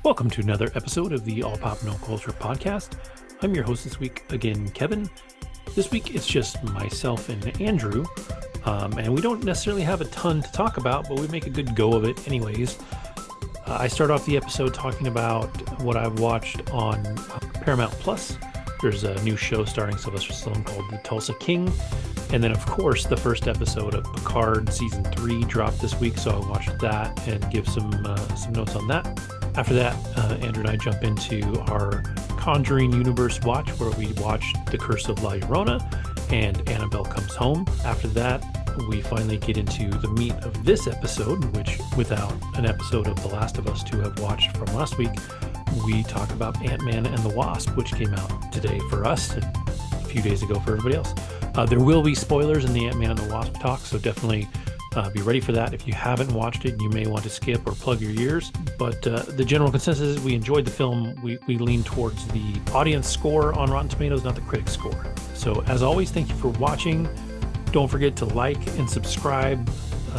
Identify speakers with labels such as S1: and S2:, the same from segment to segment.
S1: Welcome to another episode of the All Pop No Culture podcast. I'm your host this week, again, Kevin. This week it's just myself and Andrew, and we don't necessarily have a ton to talk about, but we make a good go of it anyways. I start off the episode talking about what I've watched on Paramount Plus. There's a new show starring Sylvester Stallone called The Tulsa King. And then, of course, the first episode of Picard Season 3 dropped this week, so I watched that and give some notes on that. After that, Andrew and I jump into our Conjuring universe watch, where we watched The Curse of La Llarona and Annabelle Comes Home. After that, we finally get into the meat of this episode, which, without an episode of The Last of Us to have watched from last week, we talk about Ant-Man and the Wasp, which came out today for us and a few days ago for everybody else. There will be spoilers in the Ant-Man and the Wasp talk, so definitely be ready for that. If you haven't watched it, you may want to skip or plug your ears. But the general consensus is we enjoyed the film. We lean towards the audience score on Rotten Tomatoes, not the critic score. So as always, thank you for watching. Don't forget to like and subscribe,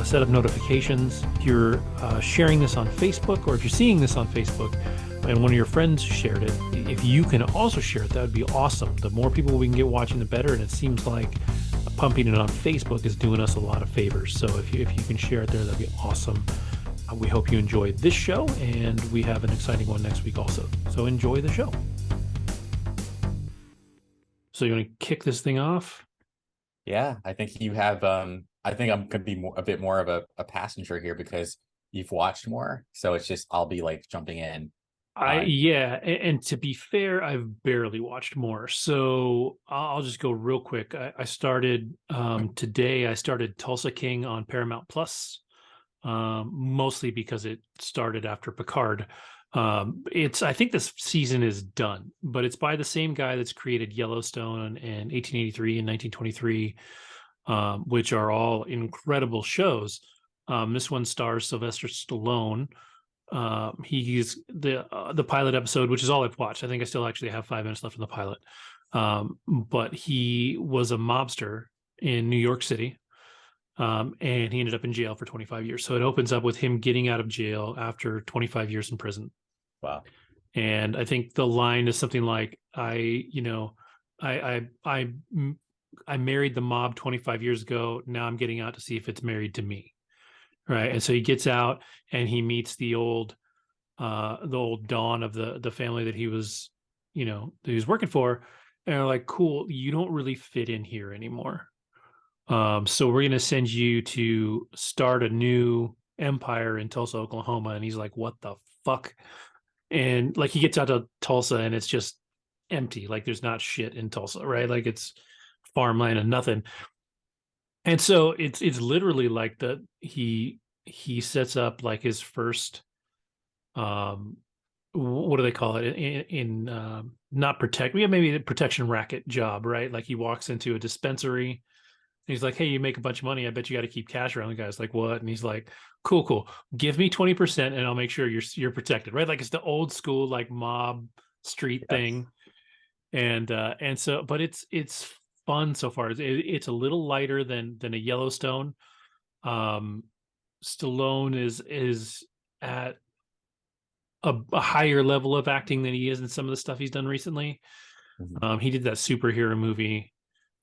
S1: set up notifications. If you're sharing this on Facebook, or if you're seeing this on Facebook and one of your friends shared it, if you can also share it, that would be awesome. The more people we can get watching, the better. And it seems like pumping it on Facebook is doing us a lot of favors. So if you can share it there, that'd be awesome. We hope you enjoyed this show, and we have an exciting one next week also. So enjoy the show. So you want to kick this thing off?
S2: Yeah, I think you have. I think I'm gonna be a bit more of a passenger here because you've watched more. So it's just I'll be like jumping in.
S1: And to be fair, I've barely watched more, so I'll just go real quick. I started today. I started Tulsa King on Paramount Plus, mostly because it started after Picard. I think this season is done, but it's by the same guy that's created Yellowstone in 1883 and 1923, which are all incredible shows. This one stars Sylvester Stallone. He's the pilot episode, which is all I've watched. I think I still actually have 5 minutes left in the pilot. But he was a mobster in New York City, and he ended up in jail for 25 years. So it opens up with him getting out of jail after 25 years in prison.
S2: Wow.
S1: And I think the line is something like, I married the mob 25 years ago. Now I'm getting out to see if it's married to me. Right. And so he gets out and he meets the old Don of the family that he was working for. And they're like, cool, you don't really fit in here anymore. So we're going to send you to start a new empire in Tulsa, Oklahoma. And he's like, what the fuck? And like he gets out to Tulsa and it's just empty. Like there's not shit in Tulsa, right? Like it's farmland and nothing. And so it's literally like he sets up like his first what do they call it in not protect, yeah, maybe the protection racket job, right? Like he walks into a dispensary and he's like, hey, you make a bunch of money, I bet you got to keep cash around. The guy's like, what? And he's like, cool, give me 20% and I'll make sure you're protected, right? Like it's the old school like mob street thing. And so but it's fun so far. It's a little lighter than a Yellowstone. Stallone is at a higher level of acting than he is in some of the stuff he's done recently.
S2: Mm-hmm.
S1: He did that superhero movie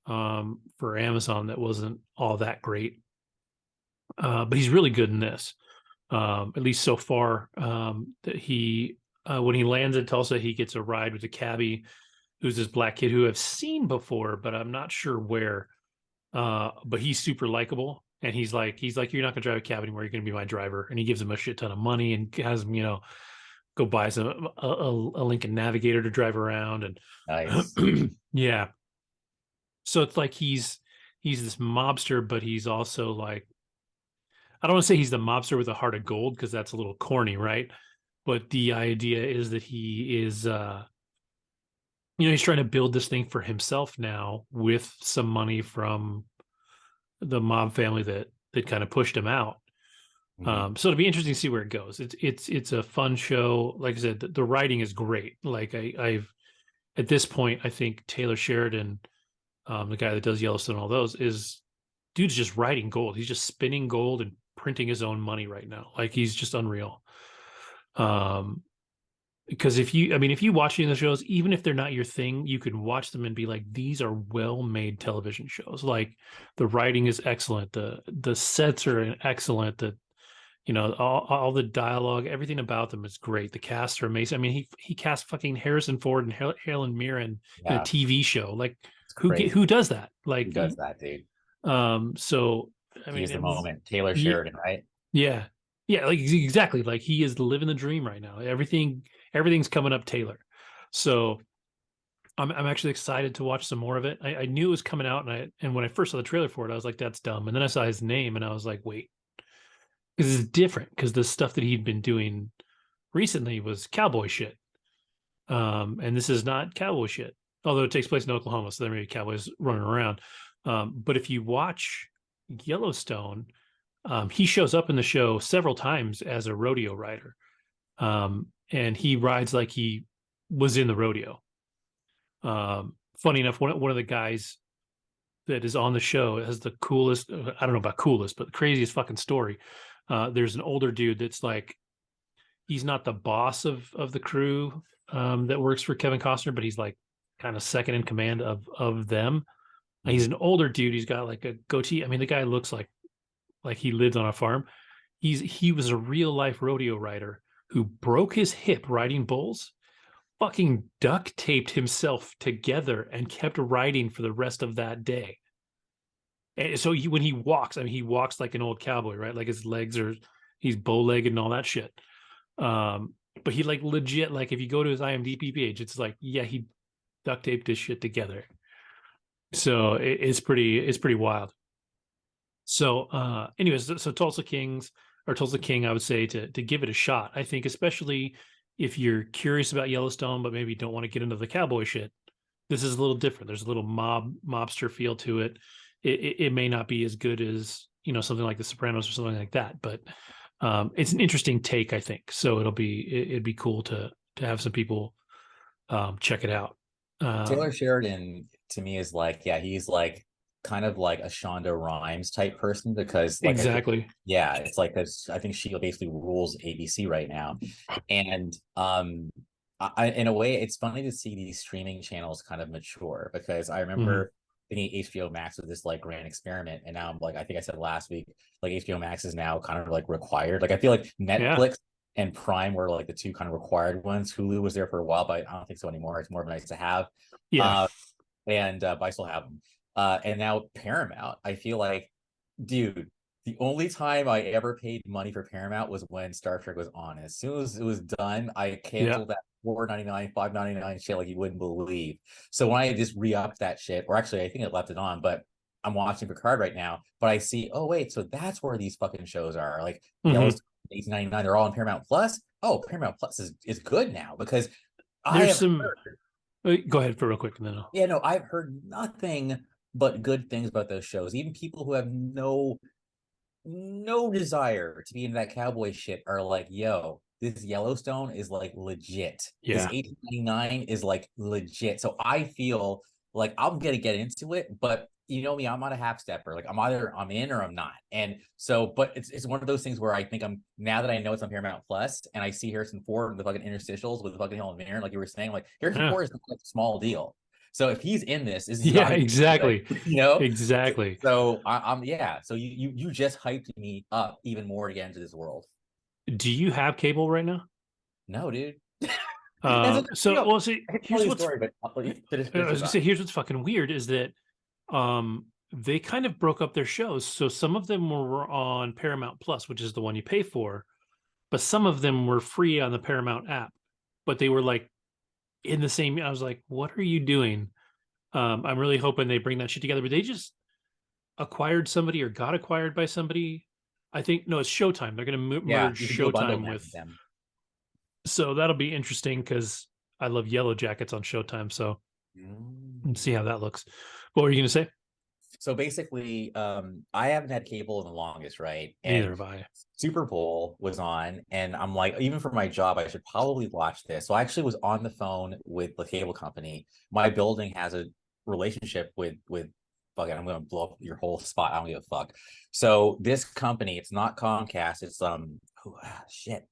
S1: for Amazon that wasn't all that great, but he's really good in this, at least so far. That he when he lands in Tulsa, he gets a ride with a cabbie who's this black kid who I've seen before, but I'm not sure where. But he's super likable, and he's like, you're not gonna drive a cab anymore. You're gonna be my driver. And he gives him a shit ton of money and has him, go buy a Lincoln Navigator to drive around. And
S2: Nice.
S1: yeah. So it's like he's this mobster, but he's also like, I don't want to say he's the mobster with a heart of gold because that's a little corny, right? But the idea is that he is he's trying to build this thing for himself now with some money from the mob family that kind of pushed him out.
S2: Mm-hmm.
S1: So it'll be interesting to see where it goes. It's a fun show. Like I said, the writing is great. Like I've at this point, I think Tyler Sheridan, the guy that does Yellowstone and all those, dude's just writing gold. He's just spinning gold and printing his own money right now. Like he's just unreal. Because if you, I mean, if you watch any of the shows, even if they're not your thing, you can watch them and be like, these are well-made television shows. Like the writing is excellent, the sets are excellent, all the dialogue, everything about them is great. The cast are amazing. I mean, he cast fucking Harrison Ford and Helen Mirren in a
S2: Yeah,
S1: TV show. Like
S2: it's crazy.
S1: who does that?
S2: Who
S1: Like,
S2: does that, dude?
S1: so I
S2: He
S1: mean,
S2: is the moment. Taylor
S1: yeah,
S2: Sheridan, right?
S1: yeah, yeah, like exactly. Like he is living the dream right now. Everything's coming up Taylor. So I'm actually excited to watch some more of it. I knew it was coming out, and when I first saw the trailer for it, I was like, that's dumb. And then I saw his name, and I was like, wait, because it's different. Because the stuff that he'd been doing recently was cowboy shit, and this is not cowboy shit. Although it takes place in Oklahoma, so there may be cowboys running around. But if you watch Yellowstone, he shows up in the show several times as a rodeo rider, and he rides like he was in the rodeo. Funny enough, one of the guys that is on the show has the coolest, I don't know about coolest, but the craziest fucking story. There's an older dude that's like, he's not the boss of the crew that works for Kevin Costner, but he's like kind of second in command of them. He's
S2: Mhm.
S1: an older dude. He's got like a goatee. I mean, the guy looks like he lived on a farm. He was a real life rodeo rider who broke his hip riding bulls, fucking duct taped himself together and kept riding for the rest of that day. And so when he walks, I mean, he walks like an old cowboy, right? Like his legs are, he's bow legged and all that shit. Um, but he like legit, like if you go to his IMDb page, it's like, yeah, he duct taped his shit together. So it's pretty wild. So, anyways, so Tulsa Kings or Tulsa King, I would say to give it a shot. I think, especially if you're curious about Yellowstone, but maybe don't want to get into the cowboy shit, this is a little different. There's a little mobster feel to it. It may not be as good as something like The Sopranos or something like that, but it's an interesting take, I think. So it'd be cool to have some people check it out.
S2: Taylor
S1: Um,
S2: Sheridan to me is like, yeah, he's like kind of like a Shonda Rhimes type person because, like, I think,
S1: exactly.
S2: yeah, it's like this. I think she basically rules ABC right now, and in a way, it's funny to see these streaming channels kind of mature because I
S1: Hmm.
S2: remember thinking HBO Max was this like grand experiment, and now I'm like, I think I said last week, like HBO Max is now kind of like required. Like I feel like
S1: Yeah.
S2: Netflix and Prime were like the two kind of required ones. Hulu was there for a while, but I don't think so anymore. It's more of a nice to have.
S1: Yeah.
S2: Uh, and but I still have them. And now Paramount, I feel like, dude, the only time I ever paid money for Paramount was when Star Trek was on. As soon as it was done, I
S1: Yeah.
S2: canceled that $4.99, $5.99 shit like you wouldn't believe. So when I just re-upped that shit, or actually I think I left it on, but I'm watching Picard right now, but I see, oh wait, so that's where these fucking shows are. Like
S1: Hmm.
S2: Yellowstone, 1899, they're all on Paramount Plus. Oh, Paramount Plus is good now because I
S1: There's
S2: have
S1: some.
S2: heard,
S1: Go ahead for real quick, and then I'll.
S2: yeah, no, I've heard nothing but good things about those shows. Even people who have no desire to be into that cowboy shit are like, yo, this Yellowstone is like legit. This
S1: Yeah.
S2: 1899 is like legit. So I feel like I'm gonna get into it, but you know me, I'm not a half stepper. Like I'm in or I'm not. And so, but it's one of those things where I think I'm, now that I know it's on Paramount Plus and I see Harrison Ford in the fucking interstitials with the fucking Helen Mirren, like you were saying, like Harrison
S1: Yeah.
S2: Ford is not a small deal. So if he's in this has
S1: Yeah.
S2: got to be good,
S1: Exactly.
S2: you know?
S1: Exactly.
S2: So I'm yeah. So you just hyped me up even more to get into this world.
S1: Do you have cable right now?
S2: No, dude. That's a
S1: So well, see,
S2: I can tell
S1: here's
S2: you a
S1: what's
S2: story, but I'll let you
S1: I
S2: finish your
S1: was gonna
S2: thought.
S1: say here's what's fucking weird is that they kind of broke up their shows. So some of them were on Paramount Plus, which is the one you pay for, but some of them were free on the Paramount app. But they were like in the same. I was like, what are you doing? I'm really hoping they bring that shit together. But they just acquired somebody or got acquired by somebody. I think no, it's Showtime. They're going to
S2: Yeah,
S1: merge
S2: you can do a bundle
S1: Showtime
S2: now
S1: with.
S2: with them.
S1: So that'll be interesting because I love Yellow Jackets on Showtime. So let's see
S2: Mm.
S1: how that looks. What were you going to say?
S2: So basically, I haven't had cable in the longest, right?
S1: Neither
S2: And
S1: have I.
S2: Super Bowl was on, and I'm like, even for my job, I should probably watch this. So I actually was on the phone with the cable company. My building has a relationship with fuck it, I'm gonna blow up your whole spot. I don't give a fuck. So this company, it's not Comcast, it's shit.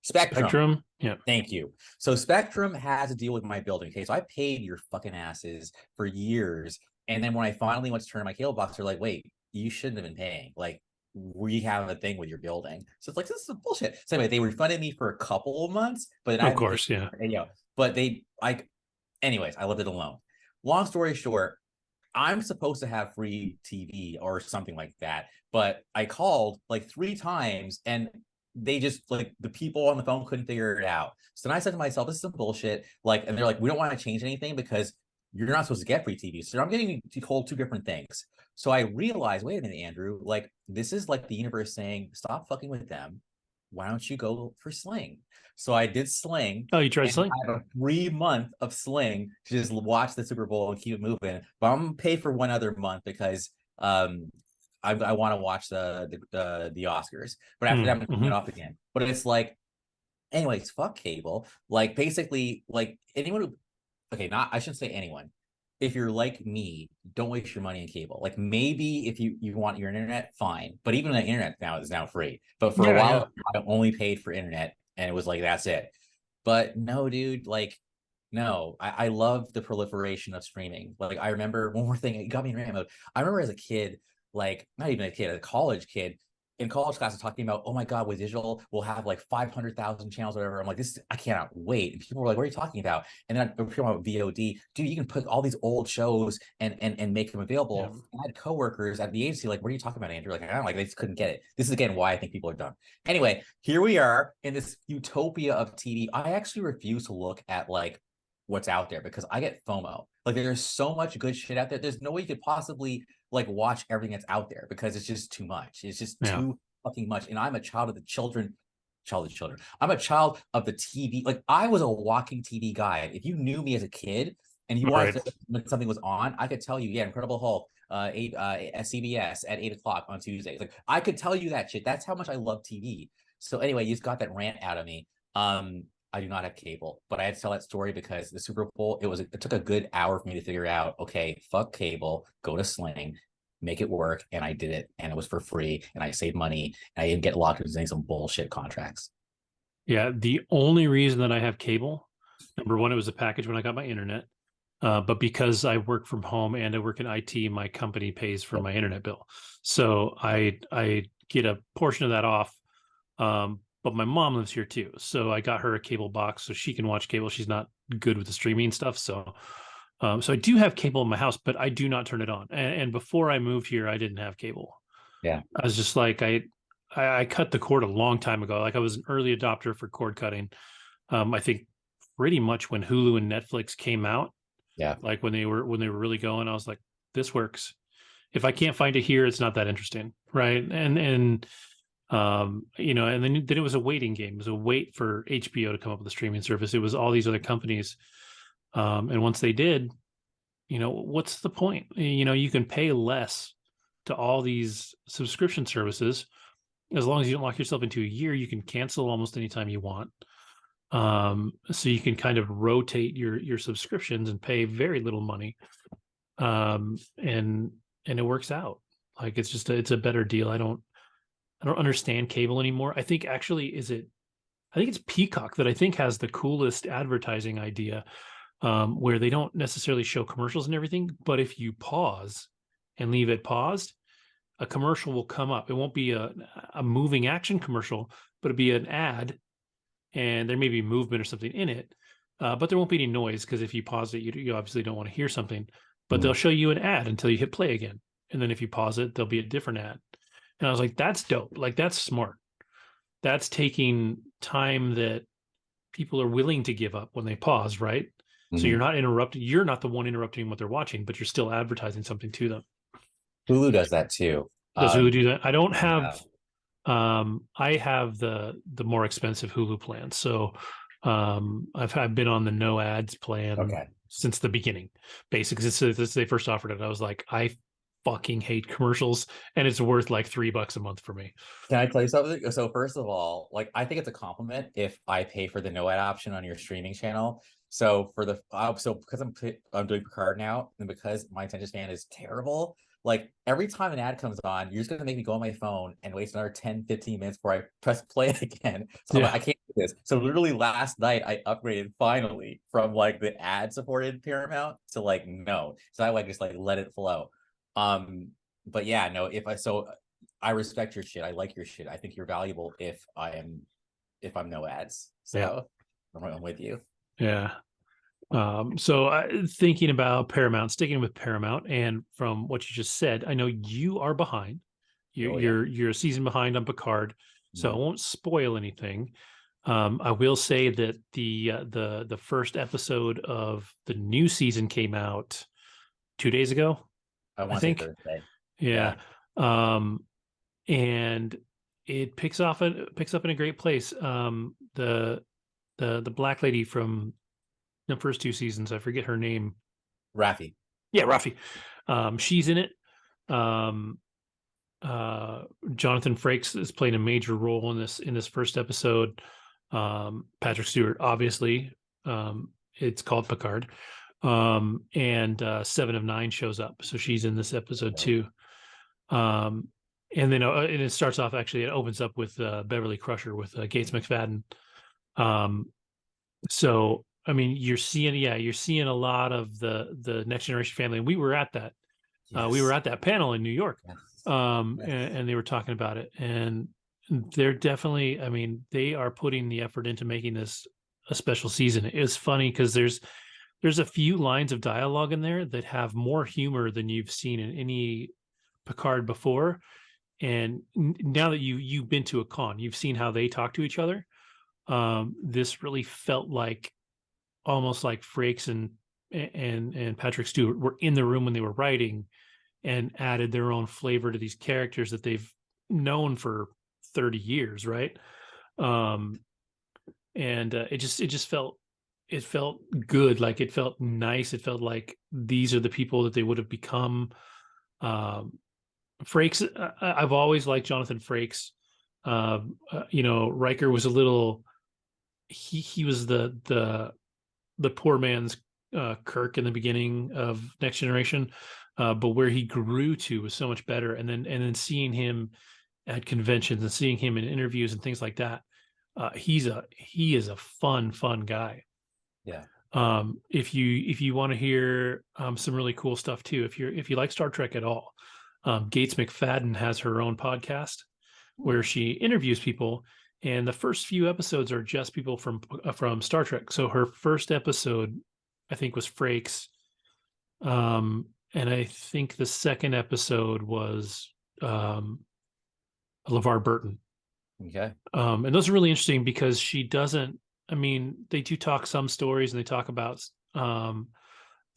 S2: Spectrum.
S1: Spectrum. Yeah.
S2: Thank you. So Spectrum has to deal with my building. Okay, so I paid your fucking asses for years, and then when I finally went to turn my cable box, they're like, "Wait, you shouldn't have been paying. Like, we have a thing with your building." So it's like this is bullshit. So anyway, they refunded me for a couple of months, but then I
S1: Of
S2: haven't
S1: course.
S2: paid.
S1: Yeah.
S2: But they like, anyways, I left it alone. Long story short, I'm supposed to have free TV or something like that, but I called like 3 times and they just like the people on the phone couldn't figure it out. So then I said to myself, this is some bullshit. Like, and they're like, we don't want to change anything because you're not supposed to get free TV. So I'm getting told 2 different things. So I realized, wait a minute, Andrew, like this is like the universe saying, stop fucking with them. Why don't you go for Sling? So I did Sling,
S1: Oh, you tried
S2: and
S1: Sling?
S2: I have a 3 month of Sling to just watch the Super Bowl and keep it moving. But I'm gonna pay for one other month because I want to watch the Oscars. But after that, I'm gonna turn it off again. But it's like, anyways, fuck cable. Like basically, like anyone who, okay, not I shouldn't say anyone. If you're like me, don't waste your money on cable. Like maybe if you want your internet, fine. But even the internet now is now free. But for a
S1: Yeah. Yeah.
S2: while, I only paid for internet, and it was like that's it. But no, dude, like no, I love the proliferation of streaming. Like I remember one more thing, it got me in rant mode. I remember as a kid, like not even a kid, a college kid in college classes talking about, oh my God, with digital, we'll have like 500,000 channels, whatever. I'm like, I cannot wait. And people were like, what are you talking about? And then I'm talking about VOD. Dude, you can put all these old shows and make them available.
S1: Yeah.
S2: I had coworkers at the agency, like, what are you talking about, Andrew? Like, I don't like, they just couldn't get it. This is again why I think people are dumb. Anyway, here we are in this utopia of TV. I actually refuse to look at like what's out there because I get FOMO. Like there's so much good shit out there. There's no way you could possibly like watch everything that's out there because it's just too much. It's just
S1: Yeah.
S2: too fucking much. And I'm a child of the children. I'm a child of the TV. Like I was a walking TV guide. If you knew me as a kid and you wanted
S1: Right.
S2: to, when something was on, I could tell you, yeah, Incredible Hulk, at CBS at 8 o'clock on Tuesdays. Like I could tell you that shit. That's how much I love TV. So anyway, you just got that rant out of me. I do not have cable, but I had to tell that story because the Super Bowl, it took a good hour for me to figure out, okay, fuck cable, go to Sling, make it work. And I did it. And it was for free. And I saved money. And I didn't get locked into some bullshit contracts.
S1: Yeah. The only reason that I have cable, number one, it was a package when I got my internet. But because I work from home and I work in IT, my company pays for my internet bill. So I get a portion of that off. But my mom lives here too. So I got her a cable box so she can watch cable. She's not good with the streaming stuff. So I do have cable in my house, but I do not turn it on. And before I moved here, I didn't have cable.
S2: Yeah.
S1: I was just like, I cut the cord a long time ago. Like I was an early adopter for cord cutting. I think pretty much when Hulu and Netflix came out,
S2: Yeah.
S1: like when they were really going, I was like, this works. If I can't find it here, it's not that interesting, right? And you know, and then it was a waiting game. It was a wait for HBO to come up with a streaming service. It was all these other companies, and once they did, you know, what's the point? You know, you can pay less to all these subscription services as long as you don't lock yourself into a year. You can cancel almost anytime you want. So you can kind of rotate your subscriptions and pay very little money, and it works out. Like it's just it's a better deal. I don't understand cable anymore. I think actually I think it's Peacock that I think has the coolest advertising idea, where they don't necessarily show commercials and everything, but if you pause and leave it paused, a commercial will come up. It won't be a moving action commercial, but it'll be an ad, and there may be movement or something in it, but there won't be any noise because if you pause it, you obviously don't want to hear something. But they'll show you an ad until you hit play again, and then if you pause it, there'll be a different ad. And I was like, that's dope. Like that's smart. That's taking time that people are willing to give up when they pause, right? So you're not interrupting. You're not the one interrupting what they're watching, but you're still advertising something to them.
S2: Hulu does that too.
S1: Does Hulu do that? I don't
S2: Yeah.
S1: have. I have the more expensive Hulu plan, so I've been on the no ads plan
S2: Okay.
S1: since the beginning. Basically, since they first offered it, I was like, I fucking hate commercials, and it's worth like $3 a month for me.
S2: Can I tell you something? So first of all, like I think it's a compliment if I pay for the no ad option on your streaming channel. So for the so because I'm doing Picard now, and because my attention span is terrible, like every time an ad comes on, you're just gonna make me go on my phone and waste another 10, 15 minutes before I press play again. So I'm
S1: Yeah.
S2: like, I can't do this. So literally last night I upgraded finally from like the ad supported Paramount to like no. So I like just like let it flow. But yeah, no, I respect your shit. I like your shit. I think you're valuable if I'm no ads.
S1: Yeah.
S2: So I'm with you.
S1: Yeah. So thinking about Paramount, sticking with Paramount, and from what you just said, I know you are behind. You're
S2: Oh yeah.
S1: you're a season behind on Picard, so I
S2: Mhm.
S1: won't spoil anything. I will say that the first episode of the new season came out 2 days ago,
S2: I
S1: I
S2: want to say
S1: think.
S2: Thursday.
S1: Yeah.
S2: Yeah.
S1: Um, and it picks up in a great place. The black lady from the first two seasons, I forget her name.
S2: Rafi.
S1: Yeah, Rafi. She's in it. Um, Jonathan Frakes is playing a major role in this first episode. Patrick Stewart, obviously. It's called Picard. And Seven of Nine shows up, so she's in this episode too. Um, and it starts off, actually, it opens up with Beverly Crusher with Gates McFadden. Um, so I mean, you're seeing a lot of the Next Generation family, and we were
S2: Yes.
S1: at that panel in New York,
S2: Yes. Yes.
S1: and they were talking about it, and they're definitely, I mean, they are putting the effort into making this a special season. It's funny because there's a few lines of dialogue in there that have more humor than you've seen in any Picard before. And now that you've been to a con, you've seen how they talk to each other. This really felt like almost like Frakes and Patrick Stewart were in the room when they were writing and added their own flavor to these characters that they've known for 30 years, right? Um, and it just felt good, like it felt nice. It felt like these are the people that they would have become. Um, Frakes, I've always liked Jonathan Frakes. Riker was a little, he was the poor man's Kirk in the beginning of Next Generation, but where he grew to was so much better. And then seeing him at conventions and seeing him in interviews and things like that, he is a fun guy.
S2: Yeah.
S1: If you want to hear some really cool stuff too, if you like Star Trek at all, Gates McFadden has her own podcast where she interviews people, and the first few episodes are just people from Star Trek. So her first episode, I think, was Frakes, and I think the second episode was LeVar Burton.
S2: Okay.
S1: And those are really interesting because she doesn't. I mean, they do talk some stories and they talk about um,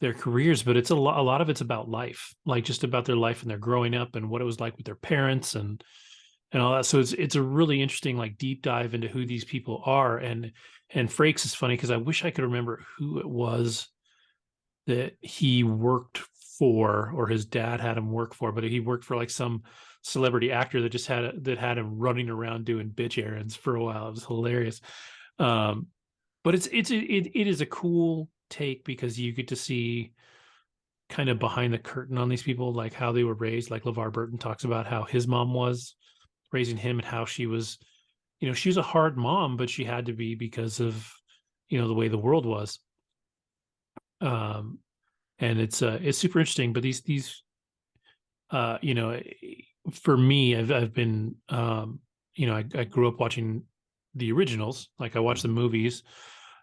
S1: their careers, but it's a lot of it's about life, like just about their life and their growing up and what it was like with their parents and all that. So it's a really interesting, like, deep dive into who these people are. And Frakes is funny because I wish I could remember who it was that he worked for, or his dad had him work for, but he worked for like some celebrity actor that just had him running around doing bitch errands for a while. It was hilarious. Um, but it is a cool take because you get to see kind of behind the curtain on these people, like how they were raised. Like LeVar Burton talks about how his mom was raising him and how she was, she was a hard mom, but she had to be because of, the way the world was. Um, and it's super interesting. But these uh, you know, for me, I've been, I grew up watching the originals, like I watched the movies,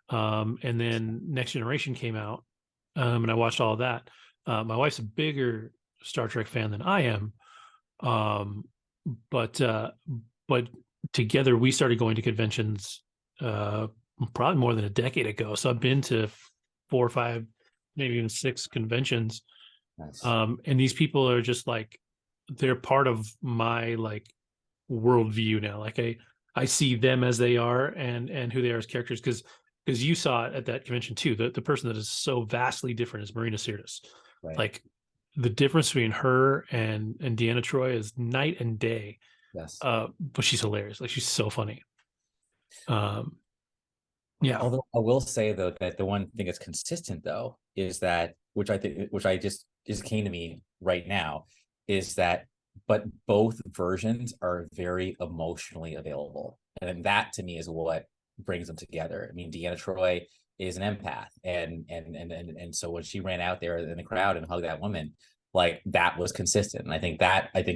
S1: and then Next Generation came out, and I watched all of that. My wife's a bigger Star Trek fan than I am, um, but but together we started going to conventions probably more than a decade ago. So I've been to 4 or 5, maybe even 6 conventions.
S2: Nice.
S1: And these people are just like, they're part of my like worldview now. Like I see them as they are and who they are as characters, because you saw it at that convention too. The person that is so vastly different is Marina Sirtis.
S2: Right.
S1: Like the difference between her and Deanna Troy is night and day.
S2: Yes.
S1: But she's hilarious. Like she's so funny. Um, yeah.
S2: Although I will say though that the one thing that's consistent though is that which I just came to me right now is that but both versions are very emotionally available. And that to me is what brings them together. I mean, Deanna Troy is an empath, and so when she ran out there in the crowd and hugged that woman, like that was consistent. And I think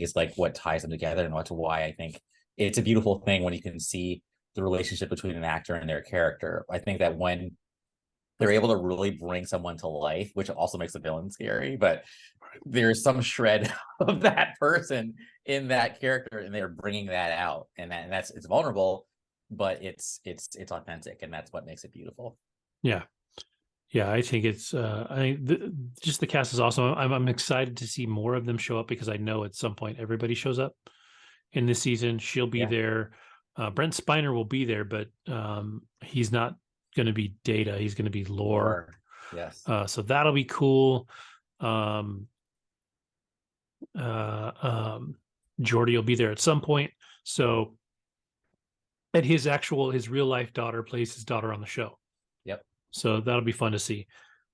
S2: is like what ties them together, and that's why I think it's a beautiful thing when you can see the relationship between an actor and their character. I think that when they're able to really bring someone to life, which also makes the villain scary, but there's some shred of that person in that character, and they're bringing that out, and that's it's vulnerable, but it's authentic, and that's what makes it beautiful.
S1: Yeah. Yeah, I think it's just the cast is awesome. I'm excited to see more of them show up because I know at some point everybody shows up in this season. She'll be there. Brent Spiner will be there, but he's not going to be Data. He's going to be Lore.
S2: Yes.
S1: So that'll be cool. Jordy will be there at some point. So, and his real life daughter plays his daughter on the show.
S2: Yep.
S1: So that'll be fun to see.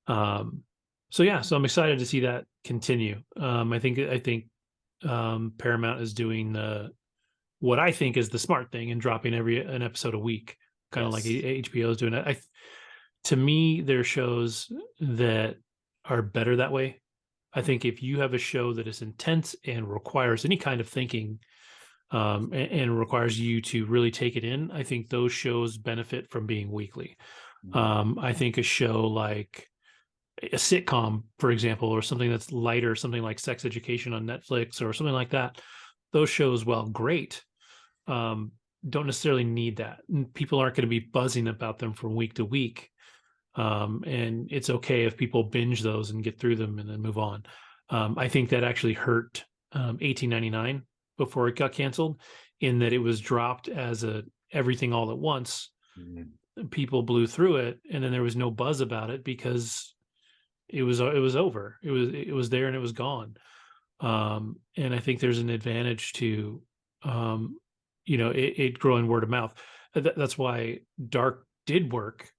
S1: So I'm excited to see that continue. I think Paramount is doing what I think is the smart thing and dropping an episode a week, kind of like HBO is doing it. To me, there are shows that are better that way. I think if you have a show that is intense and requires any kind of thinking, and requires you to really take it in, I think those shows benefit from being weekly. I think a show like a sitcom, for example, or something that's lighter, something like Sex Education on Netflix or something like that, those shows, while great, don't necessarily need that. And people aren't going to be buzzing about them from week to week. And it's okay if people binge those and get through them and then move on. I think that actually hurt 1899 before it got canceled, in that it was dropped as a everything all at once. People blew through it, and then there was no buzz about it because it was over. It was there and it was gone. And I think there's an advantage to it growing word of mouth. That's why Dark did work,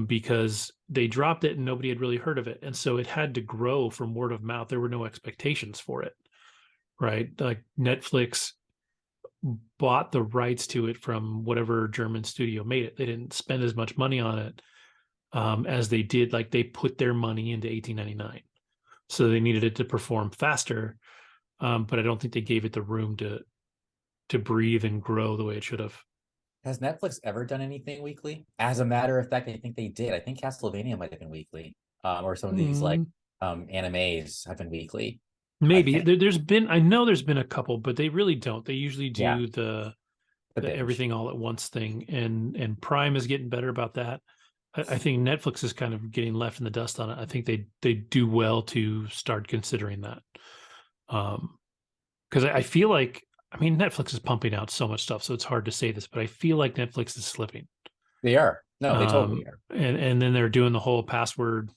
S1: because they dropped it and nobody had really heard of it, and so it had to grow from word of mouth. There were no expectations for it, right? Like Netflix bought the rights to it from whatever German studio made it. They didn't spend as much money on it as they did. Like they put their money into 1899, so they needed it to perform faster. But I don't think they gave it the room to breathe and grow the way it should have.
S2: Has Netflix ever done anything weekly? As a matter of fact, I think they did. I think Castlevania might have been weekly, or some of these like animes have been weekly.
S1: Maybe I know there's been a couple, but they really don't. They usually do the everything all at once thing, and Prime is getting better about that. I think Netflix is kind of getting left in the dust on it. I think they do well to start considering that, because I feel like, I mean, Netflix is pumping out so much stuff, so it's hard to say this, but I feel like Netflix is slipping.
S2: They are. No, they totally are.
S1: And then they're doing the whole password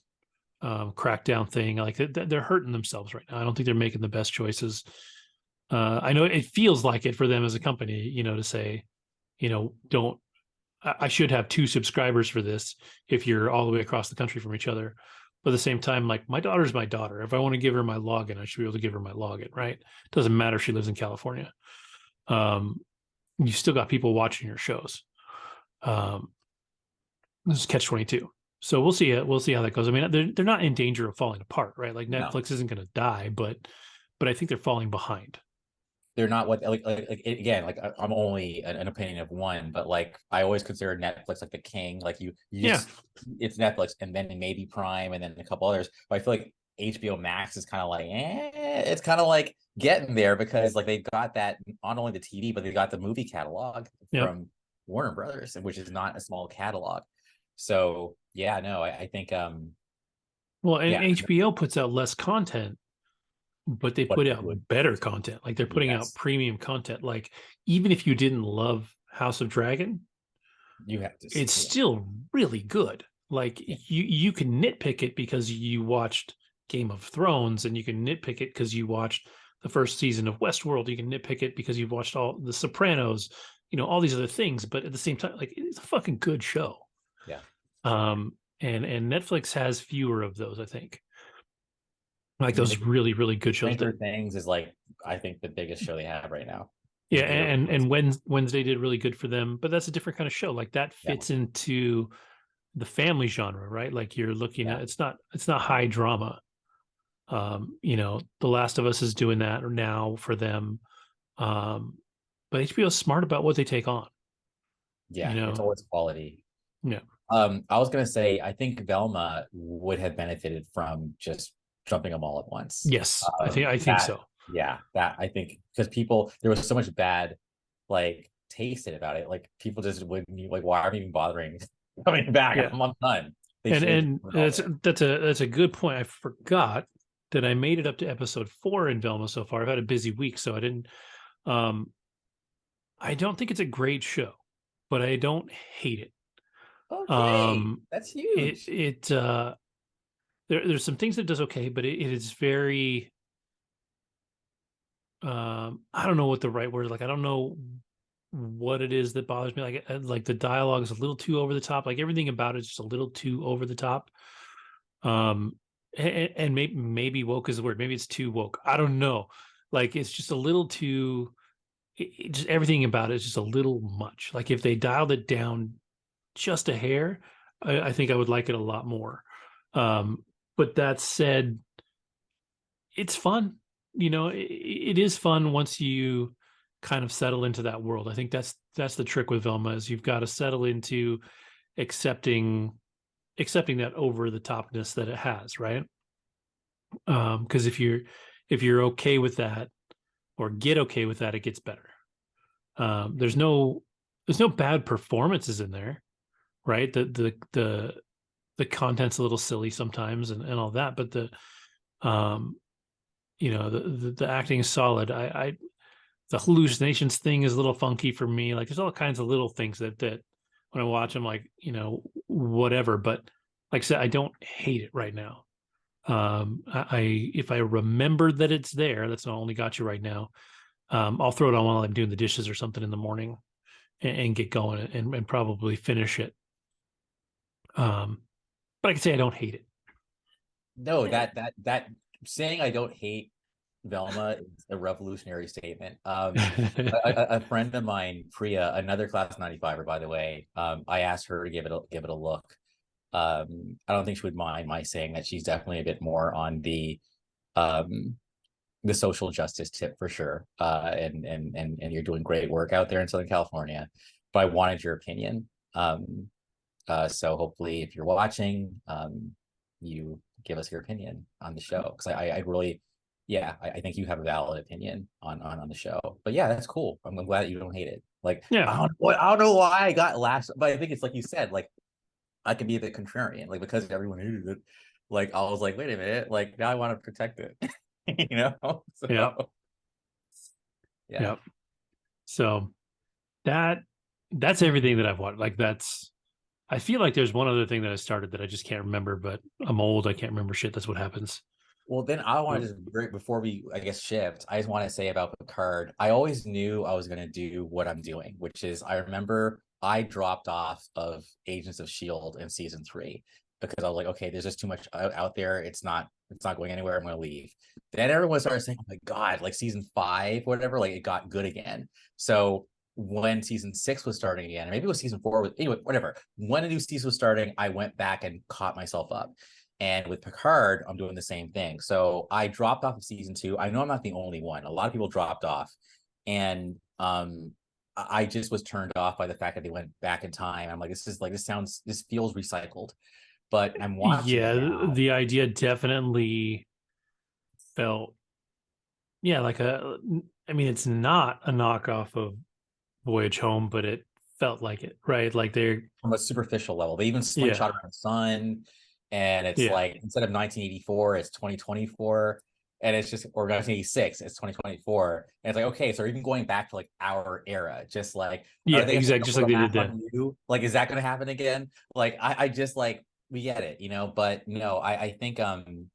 S1: crackdown thing. Like they're hurting themselves right now. I don't think they're making the best choices. I know it feels like it for them as a company, to say, don't, I should have 2 subscribers for this if you're all the way across the country from each other. But at the same time, like, my daughter's my daughter. If I want to give her my login, I should be able to give her my login, right? It doesn't matter if she lives in California. You still got people watching your shows. This is catch-22. So we'll see how that goes. I mean, they're not in danger of falling apart, right? Like Netflix isn't going to die, but I think they're falling behind.
S2: They're not what like again, like I'm only an opinion of one, but like I always consider Netflix like the king. Like it's Netflix, and then maybe Prime, and then a couple others. But I feel like HBO Max is kind of like, it's kind of like getting there, because like they've got that, not only the TV, but they've got the movie catalog from Warner Brothers, which is not a small catalog. So I think
S1: HBO puts out less content, but they put out better content. Like they're putting out premium content. Like even if you didn't love House of Dragon,
S2: you have to.
S1: It's still really good. Like you can nitpick it because you watched Game of Thrones, and you can nitpick it because you watched the first season of Westworld. You can nitpick it because you've watched all the Sopranos, all these other things. But at the same time, like, it's a fucking good show.
S2: Yeah.
S1: And Netflix has fewer of those, I think. Like those really, really good shows.
S2: Stranger Things is like, I think, the biggest show they have right now.
S1: Yeah,
S2: They were
S1: and Wednesday did really good for them, but that's a different kind of show. Like that
S2: yeah,
S1: fits into the family genre, right? Like you're looking
S2: yeah.
S1: at it's not high drama. The Last of Us is doing that now for them. Um, but HBO is smart about what they take on, you
S2: Yeah, it's
S1: know.
S2: always quality.
S1: Yeah.
S2: I was gonna say I think Velma would have benefited from just jumping them all at once.
S1: Yes, I think
S2: That
S1: so.
S2: yeah, that I think because people there was so much bad like tasted about it. Like people just wouldn't like why are we even bothering coming back?
S1: Yeah.
S2: I'm done. They
S1: And
S2: should have just
S1: and
S2: put it all
S1: that's
S2: there.
S1: that's a good point. I forgot that I made it up to episode 4 in Velma so far. I've had a busy week, so I didn't um I don't think it's a great show, but I don't hate it.
S2: Okay,
S1: Um
S2: that's
S1: it
S2: huge.
S1: it there's some things that it does okay, but it is very I don't know what the right word is. Like I don't know what it is that bothers me. Like the dialogue is a little too over the top. Like everything about it is just a little too over the top. Um, and maybe woke is the word. Maybe it's too woke. I don't know. Like it's just a little too. Just everything about it is just a little much. Like if they dialed it down just a hair, I think I would like it a lot more. Um, but that said, it's fun. It is fun once you kind of settle into that world. I think that's the trick with Velma is you've got to settle into accepting that over the topness that it has, right? Because if you're okay with that or get okay with that, it gets better. There's no bad performances in there, right? The content's a little silly sometimes and all that, but um the acting is solid. I the hallucinations thing is a little funky for me. Like there's all kinds of little things that when I watch them, like whatever. But like I said, I don't hate it right now. I if I remember that it's there, that's not only got you right now. I'll throw it on while I'm doing the dishes or something in the morning and get going and probably finish it. But I can say I don't hate it.
S2: No, that saying I don't hate Velma is a revolutionary statement. A friend of mine, Priya, another class 95er, by the way, I asked her to give it a look. I don't think she would mind my saying that she's definitely a bit more on um the social justice tip for sure. And you're doing great work out there in Southern California. But I wanted your opinion. So hopefully if you're watching, you give us your opinion on the show. Because I really yeah, I think you have a valid opinion on the show. But yeah, that's cool. I'm glad that you don't hate it. Like
S1: Yeah,
S2: I don't know why I got last, but I think it's like you said, like I can be a bit contrarian, like because everyone hated it. Like I was like, wait a minute, like now I want to protect it, you know.
S1: yeah,
S2: So yeah,
S1: yeah. So that that's everything that I've watched. Like that's I feel like there's one other thing that I started that I just can't remember, but I'm old. I can't remember shit. That's what happens.
S2: well, then I want
S1: So,
S2: to just before we, I guess, shift. I just want to say about Picard. I always knew I was going to do what I'm doing, which is I remember I dropped off of Agents of Shield in season 3 because I was like, okay, there's just too much out there. It's not going anywhere. I'm going to leave. Then everyone started saying, oh my god, like season 5, whatever, like it got good again. So when season 6 was starting again, maybe it was season 4. Anyway, whatever. When a new season was starting, I went back and caught myself up. And with Picard, I'm doing the same thing. So I dropped off of season 2. I know I'm not the only one. A lot of people dropped off. And I just was turned off by the fact that they went back in time. I'm like, this feels recycled. But I'm watching it
S1: yeah,
S2: now.
S1: the idea definitely felt yeah like I mean, it's not a knockoff of Voyage Home, but it felt like it, right? Like they're
S2: From a superficial level. They even
S1: yeah,
S2: slingshot around the sun, and it's
S1: yeah,
S2: like instead of 1984, it's 2024, and it's just or 1986, it's 2024, and it's like okay, so even going back to like our era, just like
S1: yeah,
S2: are they gonna
S1: exactly, just
S2: double
S1: like
S2: the
S1: they did
S2: math
S1: then.
S2: on you? Like, is that gonna happen again? Like, I just like we get it, but no, I think I'm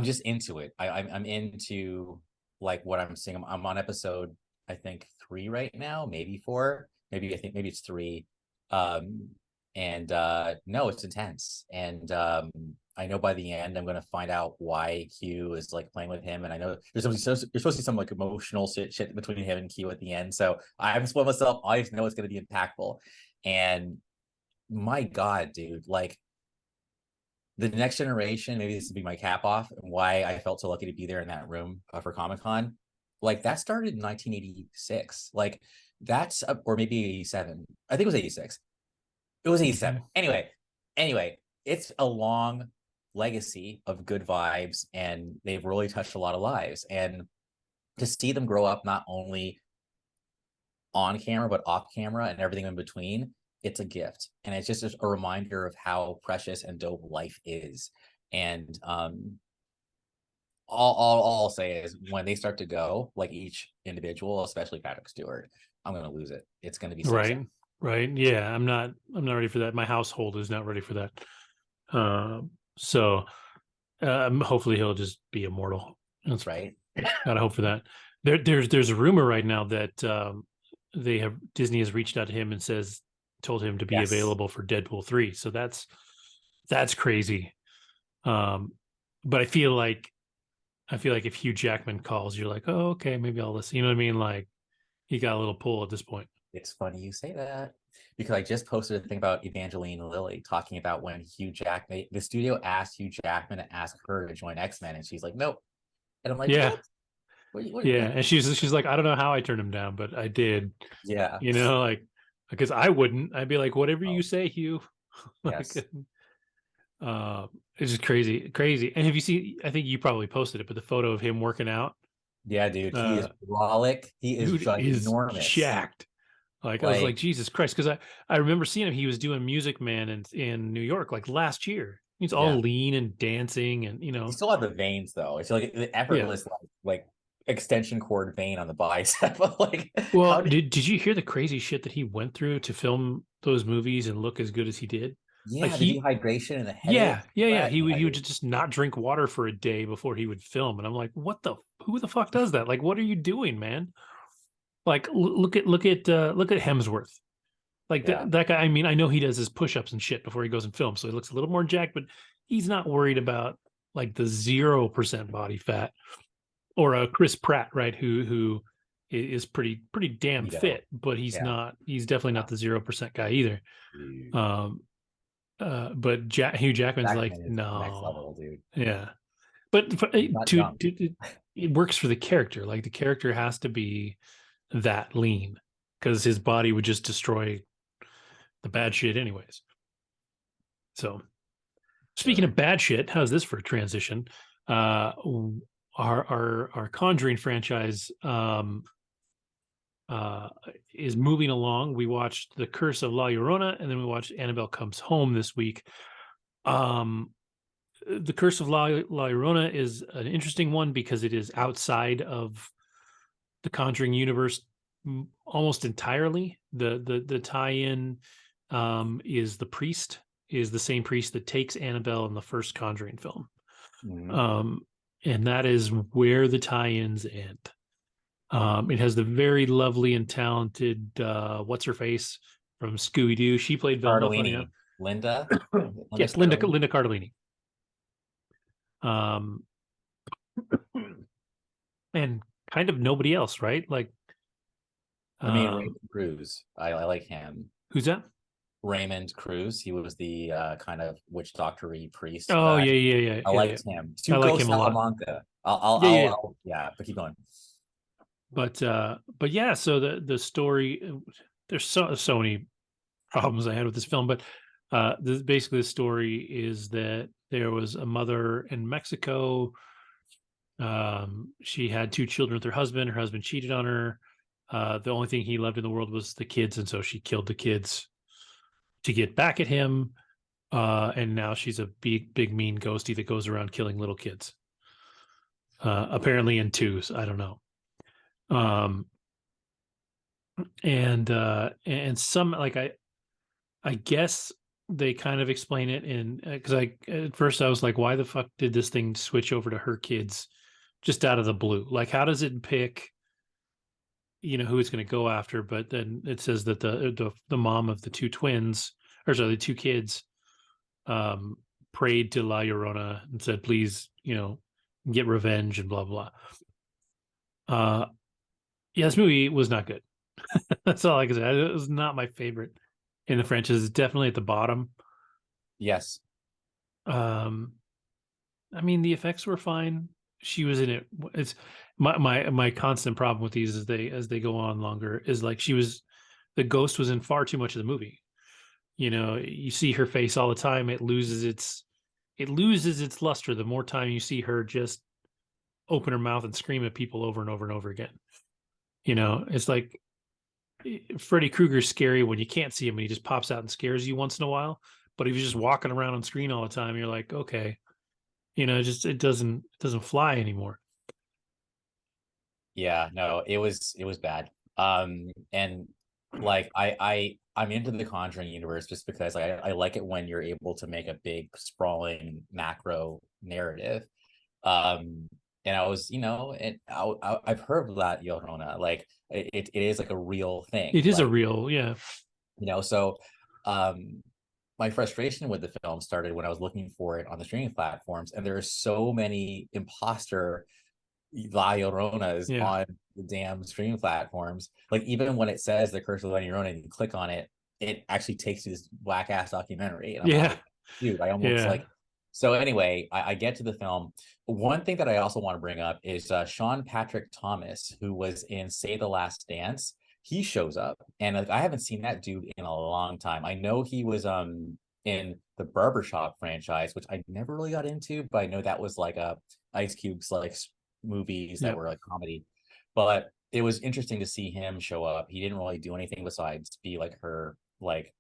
S2: just into it. I'm into like what I'm seeing. I'm on episode I think 3 right now, maybe 4. Maybe I think maybe it's 3. Um and no, it's intense. And I know by the end I'm gonna find out why Q is like playing with him, and I know there's supposed to see some like emotional shit between him and Q at the end. So I haven't spoiled myself. I just know it's gonna be impactful. And my God, dude, like the next generation, maybe this would be my cap off and why I felt so lucky to be there in that room for Comic-Con. Like that started in 1986. Like that's or maybe 87. I think it was 86. It was 87. Anyway, it's a long legacy of good vibes, and they've really touched a lot of lives. And to see them grow up not only on camera but off camera and everything in between, it's a gift. And it's just a reminder of how precious and dope life is. And all I'll say is when they start to go, like each individual, especially Patrick Stewart, I'm gonna lose it. It's gonna be so
S1: Right.
S2: sad.
S1: Right. Yeah. I'm not ready for that. My household is not ready for that. So hopefully he'll just be immortal. That's
S2: Right.
S1: gotta hope for that. There's a rumor right now that Disney has reached out to him and told him to be
S2: Yes.
S1: available for Deadpool 3. So that's crazy. But I feel like if Hugh Jackman calls, you're like, oh, okay, maybe I'll listen. You know what I mean? Like he got a little pull at this point.
S2: It's funny you say that because I just posted a thing about Evangeline Lilly talking about when Hugh Jackman, the studio asked Hugh Jackman to ask her to join X-Men, and she's like, nope. And I'm like,
S1: Yeah.
S2: what?
S1: Yeah.
S2: What?
S1: And she's like, I don't know how I turned him down, but I did,
S2: Yeah.
S1: like, because I wouldn't. I'd be like, whatever you
S2: Oh,
S1: say, Hugh. Like,
S2: yes.
S1: it's just crazy, crazy. And have you seen, I think you probably posted it, but the photo of him working out,
S2: Yeah, dude. He is
S1: uh,
S2: brolic. He is
S1: dude is
S2: ginormous.
S1: jacked. Like I was like,
S2: Like,
S1: Jesus Christ, because I remember seeing him. He was doing Music Man in New York like last year. He's all
S2: yeah.
S1: lean and dancing, and
S2: He still had the veins though. It's like the
S1: yeah.
S2: effortless like extension cord vein on the bicep. Like,
S1: Well,
S2: how did
S1: did you hear the crazy shit that he went through to film those movies and look as good as he did? Like
S2: the dehydration and the headache
S1: yeah.
S2: sweat?
S1: He would
S2: Yeah,
S1: he would
S2: dude.
S1: just not drink water for a day before he would film, and I'm like, who the fuck does that? Like, what are you doing, man? Like, look at Hemsworth. Like
S2: Yeah.
S1: that guy. I mean, I know he does his push-ups and shit before he goes and films, so he looks a little more jacked, but he's not worried about like the 0% body fat or a Chris Pratt, right? Who is pretty damn
S2: Keto.
S1: fit, but he's
S2: Yeah.
S1: not. He's definitely not
S2: Yeah.
S1: the 0% guy either.
S2: Dude.
S1: Um, but Hugh Jackman's like,
S2: Jackman is next
S1: no,
S2: level, dude.
S1: yeah. But
S2: He's not young.
S1: it works for the character. Like the character has to be that lean because his body would just destroy the bad shit anyways. So speaking
S2: Sure.
S1: of bad shit, how's this for a transition? Our Conjuring franchise uh, is moving along. We watched The Curse of La Llorona, and then we watched Annabelle Comes Home this week. The Curse of La Llorona is an interesting one because it is outside of the Conjuring universe almost entirely. The tie-in is the priest is the same priest that takes Annabelle in the first Conjuring film,
S2: Mhm.
S1: um, and that is where the tie-ins end. It has the very lovely and talented what's her face from Scooby Doo. She played Velma. Funny enough,
S2: Cardellini. Linda. Linda
S1: yes, Linda
S2: Cardellini.
S1: Cardellini. Um, and kind of nobody else, right? Like,
S2: I mean,
S1: um,
S2: Raymond Cruz. I like him.
S1: who's that?
S2: Raymond Cruz. He was the kind of witch doctory priest
S1: Oh
S2: guy. I
S1: yeah.
S2: liked him.
S1: I
S2: To
S1: like
S2: go
S1: him a lot.
S2: Salamanca.
S1: Yeah.
S2: Yeah. But keep going.
S1: But yeah. So the story, there's so many problems I had with this film, but basically the story is that there was a mother in Mexico. She had two children with her husband. Her husband cheated on her. The only thing he loved in the world was the kids, and so she killed the kids to get back at him. And now she's a big mean ghosty that goes around killing little kids. Apparently in twos. I don't know. Um, and some like I guess they kind of explain it in because I at first I was like, why the fuck did this thing switch over to her kids just out of the blue? Like, how does it pick? Who it's going to go after? But then it says that the mom of the two twins, or sorry, the two kids, um, prayed to La Llorona and said, please, get revenge and blah blah. Yeah, this movie was not good. That's all I can say. It was not my favorite in the franchise. It's definitely at the bottom.
S2: Yes.
S1: Um, I mean, the effects were fine. She was in it. It's my constant problem with these as they go on longer is like the ghost was in far too much of the movie. You see her face all the time. It loses its luster the more time you see her just open her mouth and scream at people over and over and over again. It's like Freddy Krueger's scary when you can't see him and he just pops out and scares you once in a while. But if he's just walking around on screen all the time, you're like, okay, it doesn't fly anymore.
S2: Yeah, no, it was bad. And like I'm into the Conjuring universe just because like I like it when you're able to make a big sprawling macro narrative. And I was, and I've heard of that Llorona, like it is like a real thing,
S1: It is a
S2: like
S1: real, yeah,
S2: so my frustration with the film started when I was looking for it on the streaming platforms, and there are so many imposter La Lloronas
S1: yeah,
S2: on the damn streaming platforms. Like even when it says the Curse of La Llorona and you click on it, it actually takes you to this whack ass documentary. And I'm
S1: yeah,
S2: like, dude, I almost
S1: yeah,
S2: like. So anyway, I get to the film. One thing that I also want to bring up is Sean Patrick Thomas, who was in Say the Last Dance. He shows up, and like I haven't seen that dude in a long time. I know he was in the Barbershop franchise, which I never really got into, but I know that was like a Ice Cube's like movies that
S1: yeah.
S2: were like comedy. But it was interesting to see him show up. He didn't really do anything besides be like her like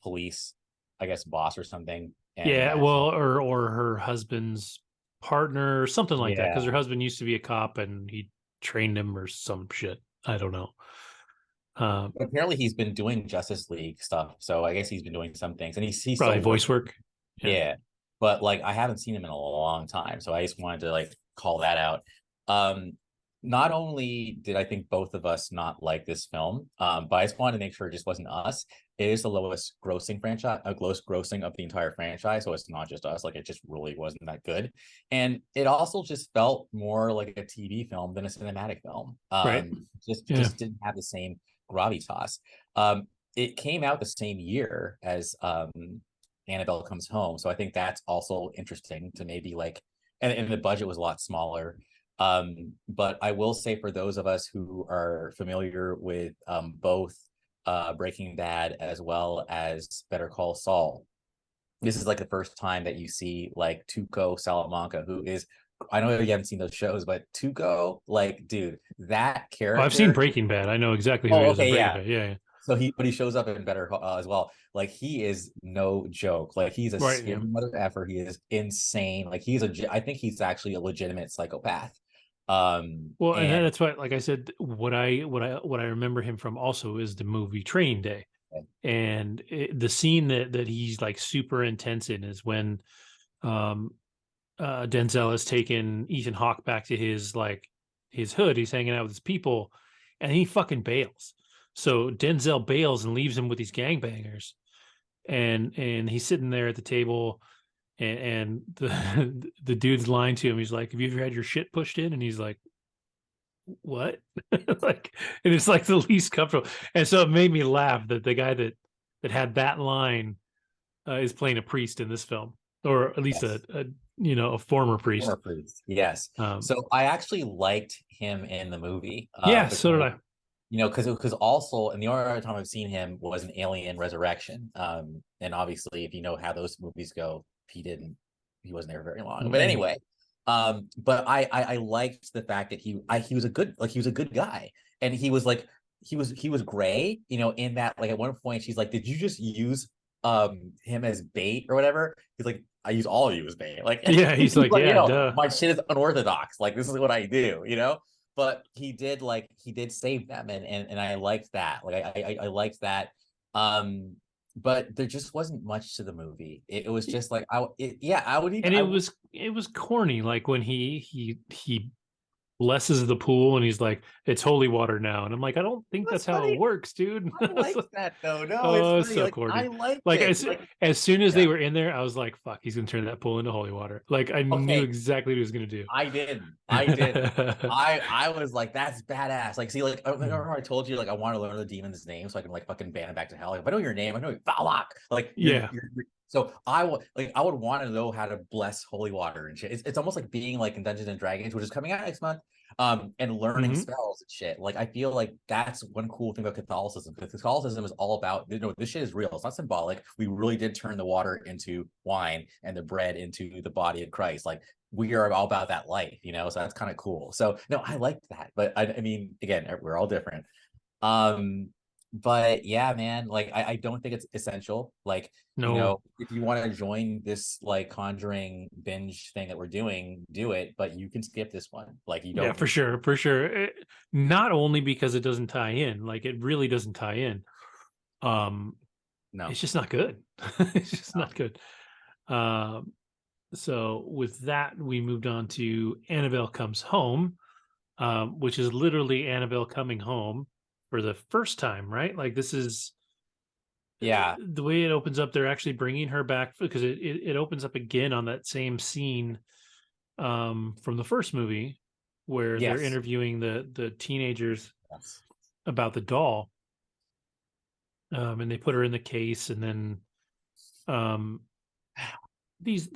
S2: police, I guess, boss or something. And
S1: Yeah, well, or her husband's partner, or something like that, because
S2: yeah,
S1: her husband used to be a cop and he trained him or some shit. I don't know.
S2: but apparently he's been doing Justice League stuff. So I guess he's been doing some things, and he's
S1: Probably
S2: still
S1: voice
S2: working.
S1: work. Yeah.
S2: Yeah. But like I haven't seen him in a long time. So I just wanted to like call that out. Um, Not only did I think both of us not like this film, but I just wanted to make sure it just wasn't us. It is the lowest grossing franchise, lowest grossing of the entire franchise. So it's not just us. Like it just really wasn't that good. And it also just felt more like a TV film than a cinematic film.
S1: Right.
S2: Just
S1: Yeah.
S2: just didn't have the same gravitas. It came out the same year as Annabelle Comes Home. So I think that's also interesting to maybe like, and the budget was a lot smaller. But I will say for those of us who are familiar with both Breaking Bad as well as Better Call Saul, this is like the first time that you see like Tuco Salamanca, who is, I know you haven't seen those shows, but Tuco, like, dude, that
S1: Oh, I've seen
S2: character.
S1: Breaking Bad. I know exactly who he
S2: Oh,
S1: is in
S2: okay,
S1: Breaking
S2: yeah.
S1: Bad. Yeah, yeah.
S2: So but he shows up in Better as well. Like he is no joke. Like he's a
S1: Right.
S2: scary
S1: Yeah.
S2: mother effer. He is insane. Like I think he's actually a legitimate psychopath.
S1: Well, and
S2: And
S1: that's why, like I said, what I remember him from also is the movie Training Day, and the scene that he's like super intense in is when um Denzel has taken Ethan Hawke back to his hood. He's hanging out with his people, and he fucking bails. So Denzel bails and leaves him with these gangbangers, and he's sitting there at the table, and the the dude's lying to him. He's like, "Have you ever had your shit pushed in?" And he's like, "What?" Like, and it's like the least comfortable. And so it made me laugh that the guy that had that line is playing a priest in this film, or at least
S2: yes,
S1: a former priest.
S2: former priest. Yes.
S1: Um,
S2: So I actually liked him in the movie
S1: yeah, so did
S2: because
S1: I.
S2: because also, and the only other time I've seen him was in Alien Resurrection. And obviously, if you know how those movies go, he wasn't there very long. But
S1: Mm-mm.
S2: anyway, but I liked the fact that he was he was a good guy, and he was like he was gray, in that like at one point she's like, did you just use him as bait or whatever? He's like, I use all of you as bait. Like
S1: Yeah, he's
S2: he's
S1: like,
S2: like,
S1: yeah, duh.
S2: my shit is unorthodox. Like this is what I do. But he did save them, and I liked that. Like I liked that. But there just wasn't much to the movie. It was just like yeah, I would even
S1: And
S2: I
S1: it was corny, like when he blesses the pool, and he's like, "It's holy water now." And I'm like, I don't think that's
S2: That's
S1: how it
S2: funny.
S1: works, dude.
S2: I like that though. No, it's
S1: Oh, it's
S2: funny.
S1: so
S2: Like I
S1: corny.
S2: liked
S1: Like
S2: it. Like
S1: as soon as
S2: yeah.
S1: they were in there, I was like, "Fuck, he's gonna turn that pool into holy water." Like I knew
S2: Okay.
S1: exactly what he was gonna do.
S2: I didn't. I didn't. I was like, that's badass. Like, see, like I remember I told you like I want to learn the demon's name so I can like fucking ban him back to hell. Like, if I know your name, I know you Valak. Like
S1: Yeah.
S2: so I would want to know how to bless holy water and shit. It's almost like being like in Dungeons and Dragons, which is coming out next month. And learning
S1: Mhm.
S2: spells and shit. Like I feel like that's one cool thing about Catholicism. Because Catholicism is all about, this shit is real. It's not symbolic. We really did turn the water into wine and the bread into the body of Christ. Like we are all about that life, so that's kind of cool. So no, I liked that. But I mean, again, we're all different. Um, but yeah, man, like I don't think it's essential. Like,
S1: No.
S2: if you want to join this like Conjuring binge thing that we're doing, do it, but you can skip this one. Like you
S1: Yeah,
S2: don't
S1: for
S2: need
S1: sure, for sure. Not only because it doesn't tie in, like it really doesn't tie in. Um,
S2: no.
S1: it's just not good. It's just
S2: No.
S1: not good. Um, so with that, we moved on to Annabelle Comes Home, which is literally Annabelle coming home for the first time, right? Like this is
S2: Yeah.
S1: the way it opens up. They're actually bringing her back because it opens up again on that same scene from the first movie where they're
S2: Yes.
S1: interviewing the teenagers
S2: Yes.
S1: about the doll, and they put her in the case, and then um, these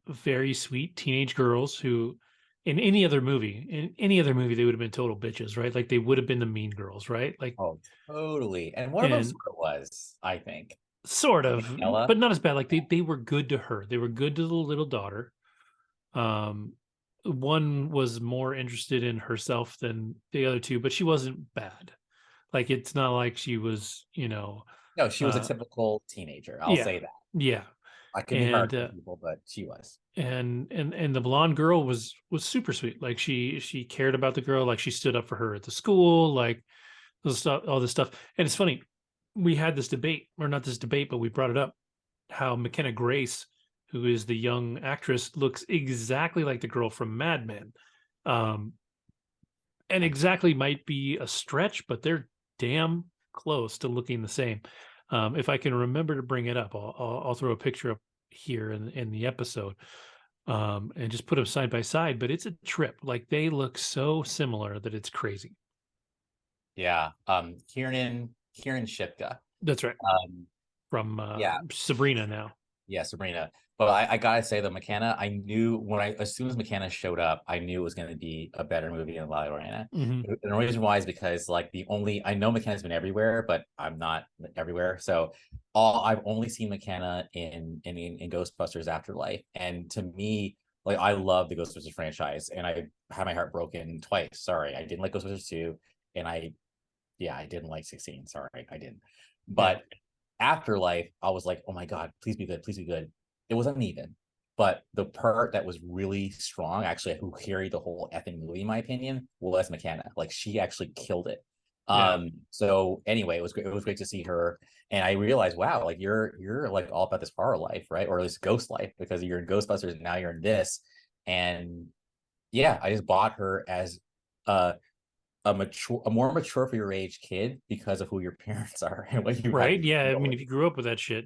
S1: very sweet teenage girls who in any other movie they would have been total bitches, right? Like they would have been the mean girls, right? Like,
S2: Oh, totally. And one of them
S1: and
S2: sort of was, I think.
S1: sort of, but
S2: Ella.
S1: not as bad. Like they were good to her. They were good to the little daughter. Um, one was more interested in herself than the other two, but she wasn't bad. Like it's not like she was,
S2: No, she was a
S1: uh,
S2: typical teenager. I'll
S1: yeah,
S2: say that.
S1: yeah,
S2: I could be hard
S1: and
S2: on people, but she was.
S1: and the blonde girl was super sweet. Like she cared about the girl. Like she stood up for her at the school. Like all this stuff. And it's funny, we had this debate, or not this debate, but we brought it up. How McKenna Grace, who is the young actress, looks exactly like the girl from Mad Men. Um, and exactly might be a stretch, but they're damn close to looking the same. If I can remember to bring it up, I'll throw a picture up here in the episode, and just put them side by side. But it's a trip. Like they look so similar that it's crazy.
S2: Yeah. Kieran Shipka.
S1: That's right.
S2: Um,
S1: From
S2: yeah.
S1: Sabrina now.
S2: Yeah, Sabrina. But I gotta say though, McKenna, I knew as soon as McKenna showed up, I knew it was gonna be a better movie than La Llarona.
S1: Mm-hmm.
S2: And the reason why is because like I know McKenna's been everywhere, but I'm not everywhere. So I've only seen McKenna in Ghostbusters Afterlife. And to me, like I love the Ghostbusters franchise, and I had my heart broken twice. Sorry, I didn't like Ghostbusters 2, and I didn't like 16. Sorry, I didn't.
S1: Yeah.
S2: But Afterlife, I was like, oh my God, please be good, please be good. It was uneven, but the part that was really strong, actually, who carried the whole effing movie, in my opinion, was McKenna. Like she actually killed it.
S1: Yeah.
S2: So anyway, it was great. It was great to see her, and I realized, wow, like you're like all about this horror life, right? Or at least ghost life, because you're in Ghostbusters and now you're in this, and yeah, I just bought her as uh a more mature for your age kid because of who your parents are and what you had
S1: Right.
S2: to
S1: Yeah. I
S2: deal
S1: mean,
S2: with.
S1: if you grew up with that shit,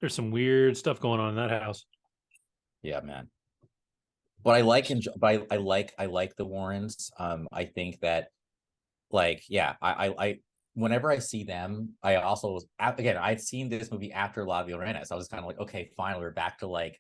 S1: there's some weird stuff going on in that house.
S2: Yeah, man. But I like him. But I like the Warrens. I think that like yeah, whenever I see them, I also again I'd seen this movie after La Llorona, so I was kind of like, okay, fine, we're back to like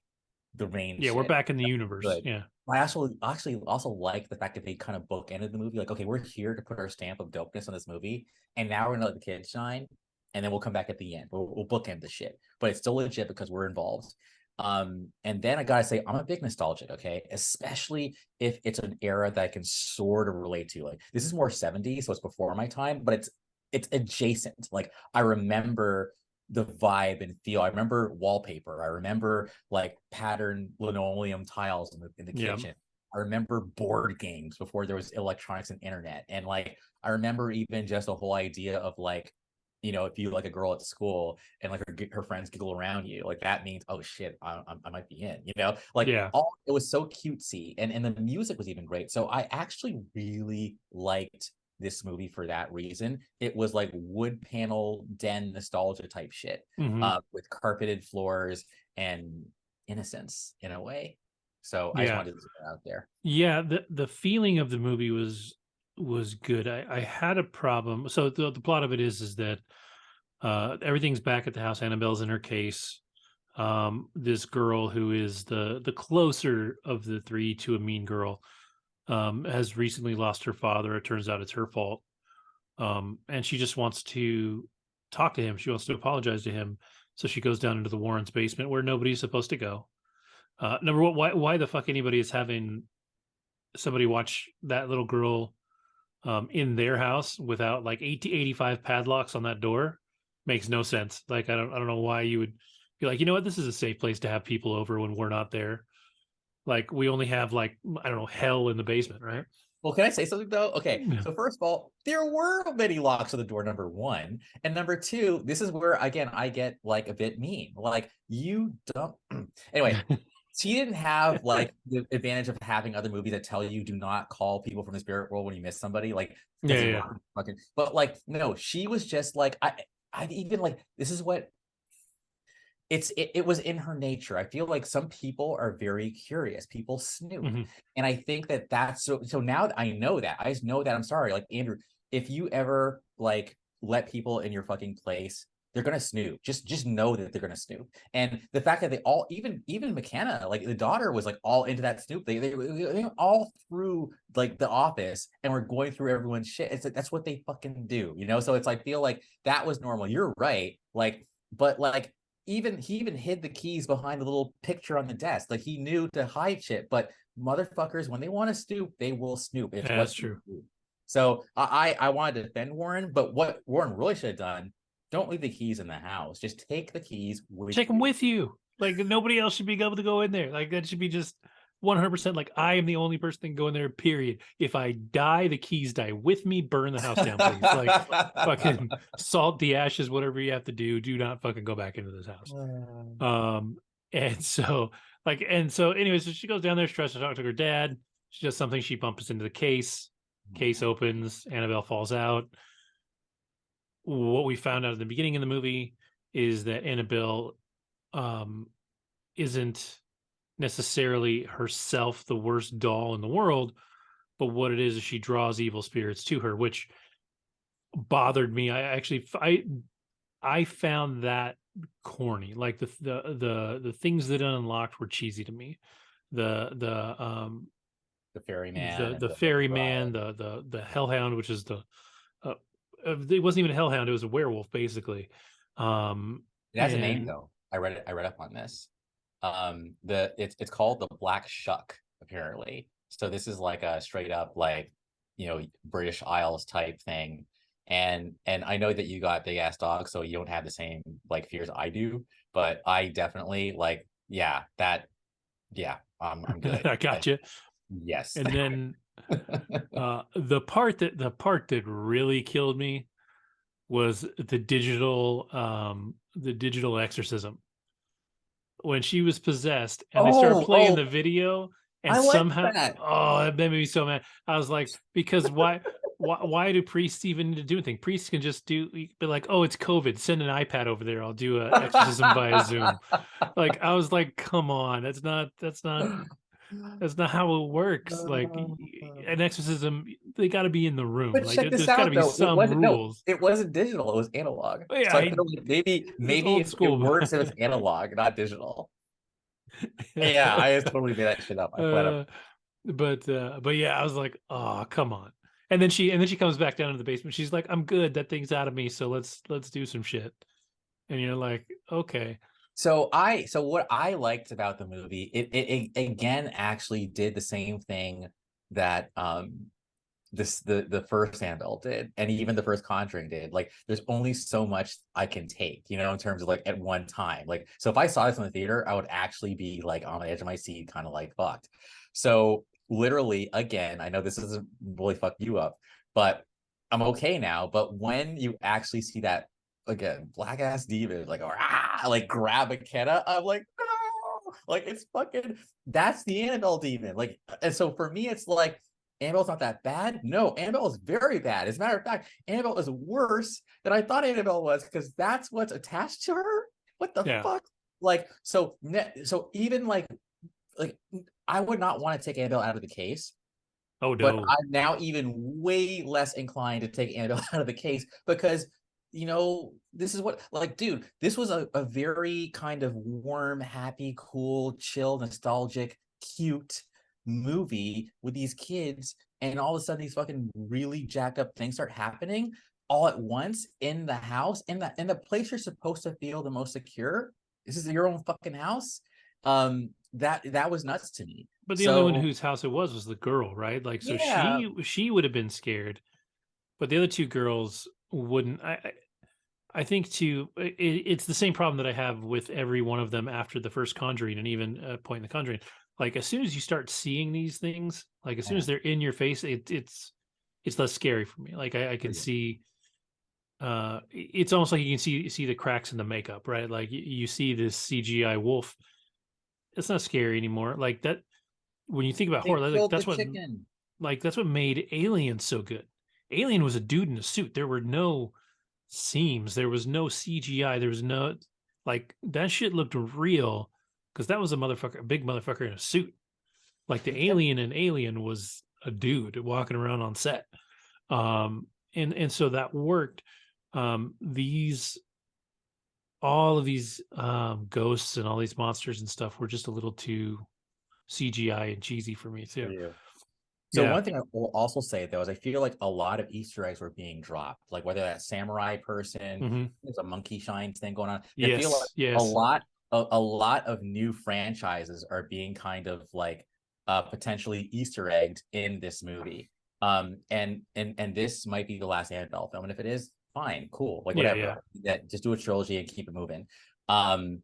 S2: the main
S1: Yeah, we're
S2: shit.
S1: back in the universe.
S2: Good.
S1: Yeah.
S2: I actually also like the fact that they kind of bookended the movie. Like, okay, we're here to put our stamp of dopeness on this movie, and now we're gonna let the kids shine, and then we'll come back at the end. We'll bookend the shit, but it's still legit because we're involved. And then I gotta say, I'm a big nostalgic, okay, especially if it's an era that I can sort of relate to. Like, this is more 70s, so it's before my time, but it's adjacent. Like, I remember the vibe and feel. I remember wallpaper. I remember like patterned linoleum tiles in the
S1: Yeah.
S2: kitchen. I remember board games before there was electronics and internet. And like I remember even just the whole idea of like, you know, if you like a girl at school and like her friends giggle around you, like that means, oh shit, I might be in, you know, like
S1: Yeah.
S2: it was so cutesy, and the music was even great. So I actually really liked this movie for that reason. It was like wood panel den nostalgia type shit, with carpeted floors and innocence in a way. So I just
S1: Yeah.
S2: wanted to put it out there.
S1: Yeah, the feeling of the movie was good. I had a problem. So the plot of it is that everything's back at the house. Annabelle's in her case. This girl who is the closer of the three to a mean girl has recently lost her father. It turns out it's her fault. And she just wants to talk to him. She wants to apologize to him. So she goes down into the Warrens' basement where nobody's supposed to go. Number one, why the fuck anybody is having somebody watch that little girl in their house without like 85 padlocks on that door makes no sense. Like I don't know why you would be like, you know what, this is a safe place to have people over when we're not there. Like we only have like, I don't know, hell in the basement, right?
S2: Well, can I say something though? Okay, so first of all, there were many locks on the door, number one. And number two, this is where again I get like a bit mean. Like you don't anyway, she didn't have like the advantage of having other movies that tell you do not call people from the spirit world when you miss somebody, like because
S1: Yeah, yeah.
S2: fucking, but like no, she was just like I even like this is what it was in her nature. I feel like some people are very curious. People snoop.
S1: Mm-hmm.
S2: And I think that that's so now that I know that, I just know that. I'm sorry, like Andrew, if you ever like let people in your fucking place, they're gonna snoop. Just know that they're gonna snoop. And the fact that they all, even McKenna, like the daughter, was like all into that snoop. They all through like the office and were going through everyone's shit. It's like that's what they fucking do, you know. So it's like, I feel like that was normal. You're right. Like, but like he even hid the keys behind the little picture on the desk. Like he knew to hide shit. But motherfuckers, when they want to snoop, they will snoop. It's
S1: Yeah,
S2: what
S1: that's true.
S2: do. So I wanted to defend Warren, but what Warren really should have done, don't leave the keys in the house. Just take the keys with
S1: Take them
S2: you.
S1: with you. Like nobody else should be able to go in there. Like that should be just 100%. Like I am the only person that can go in there. Period. If I die, the keys die with me. Burn the house down, please. Like fucking salt the ashes. Whatever you have to do. Do not fucking go back into this house. And so anyways, so she goes down there. She tries to talk to her dad. She does something. She bumps into the case. Case opens. Annabelle falls out. What we found out at the beginning of the movie is that Annabelle isn't necessarily herself the worst doll in the world, but what it is she draws evil spirits to her, which bothered me. I found that corny. Like the things that it unlocked were cheesy to me.
S2: The ferryman,
S1: The ferryman, the hellhound, which is uh, it wasn't even a hellhound, it was a werewolf basically.
S2: It has a name though. I read up on this. It's called the Black Shuck, apparently. So this is like a straight up like, you know, British Isles type thing. And I know that you got big ass dogs, so you don't have the same like fears I do, but I definitely like, yeah, I'm good.
S1: I got you.
S2: Yes.
S1: And then the part that really killed me was the digital exorcism when she was possessed and they started playing the video and
S2: I like
S1: somehow
S2: that.
S1: that made me so mad. I was like, because why do priests even need to do anything? Priests can just be like, oh, it's COVID, send an iPad over there, I'll do an exorcism via Zoom. Like I was like, come on, that's not how it works. Like an exorcism, they got to be in the room.
S2: But
S1: Like
S2: check this
S1: there's got to
S2: out
S1: be
S2: though.
S1: some rules.
S2: It wasn't digital, it was analog.
S1: But yeah,
S2: So I feel like
S1: it's
S2: maybe
S1: old
S2: it
S1: school.
S2: works if it's analog, not digital. Yeah, I just totally made that shit up. I flat up.
S1: But yeah, I was like, oh, come on. And then she comes back down to the basement. She's like, I'm good. That thing's out of me. So let's do some shit. And you're like, okay.
S2: So what I liked about the movie, it again actually did the same thing that the first Annabelle did, and even the first Conjuring did. Like there's only so much I can take, you know, in terms of like at one time. Like so if I saw this in the theater, I would actually be like on the edge of my seat, kind of like fucked. So literally, again, I know this doesn't really fuck you up, but I'm okay now. But when you actually see that again, black ass demon, like, or like grab McKenna. I'm like, no, like it's fucking that's the Annabelle demon. Like, and so for me, it's like Annabelle's not that bad. No, Annabelle is very bad. As a matter of fact, Annabelle is worse than I thought Annabelle was because that's what's attached to her. What the
S1: Yeah.
S2: fuck? Like, so even like I would not want to take Annabelle out of the case,
S1: Oh
S2: but
S1: no.
S2: I'm now even way less inclined to take Annabelle out of the case because this is what, like, dude, this was a very kind of warm, happy, cool, chill, nostalgic, cute movie with these kids, and all of a sudden these fucking really jacked up things start happening all at once in the house, in the place you're supposed to feel the most secure. This is your own fucking house. That was nuts to me.
S1: But the only one
S2: So
S1: whose house it was the girl, right? Like, so
S2: yeah,
S1: she would have been scared, but the other two girls wouldn't. I think too. It's the same problem that I have with every one of them after the first Conjuring, and even point in the Conjuring. Like, as soon as you start seeing these things, like as soon as
S2: yeah,
S1: they're in your face, it's less scary for me. Like I can
S2: agreed.
S1: see. It's almost like you can see the cracks in the makeup, right? Like you see this CGI wolf. It's not scary anymore. Like that when you think about
S2: They
S1: horror, like
S2: killed the chicken.
S1: that's what made Alien so good. Alien was a dude in a suit. There were no seams. There was no CGI. There was no like that shit looked real because that was a big motherfucker in a suit. Like the
S2: Yep.
S1: alien in Alien was a dude walking around on set. And so that worked. These all of these ghosts and all these monsters and stuff were just a little too CGI and cheesy for me
S2: For
S1: too.
S2: you. So
S1: Yeah.
S2: one thing I will also say though is I feel like a lot of Easter eggs were being dropped, like whether that samurai person,
S1: Hmm.
S2: there's a monkey shines thing going on. I feel like
S1: Yes.
S2: a
S1: Yes.
S2: lot, a lot of new franchises are being kind of like potentially Easter egged in this movie. And this might be the last Annabelle film, and if it is, fine, cool, like
S1: Yeah.
S2: whatever.
S1: Yeah.
S2: That just do a trilogy and keep it moving. Um,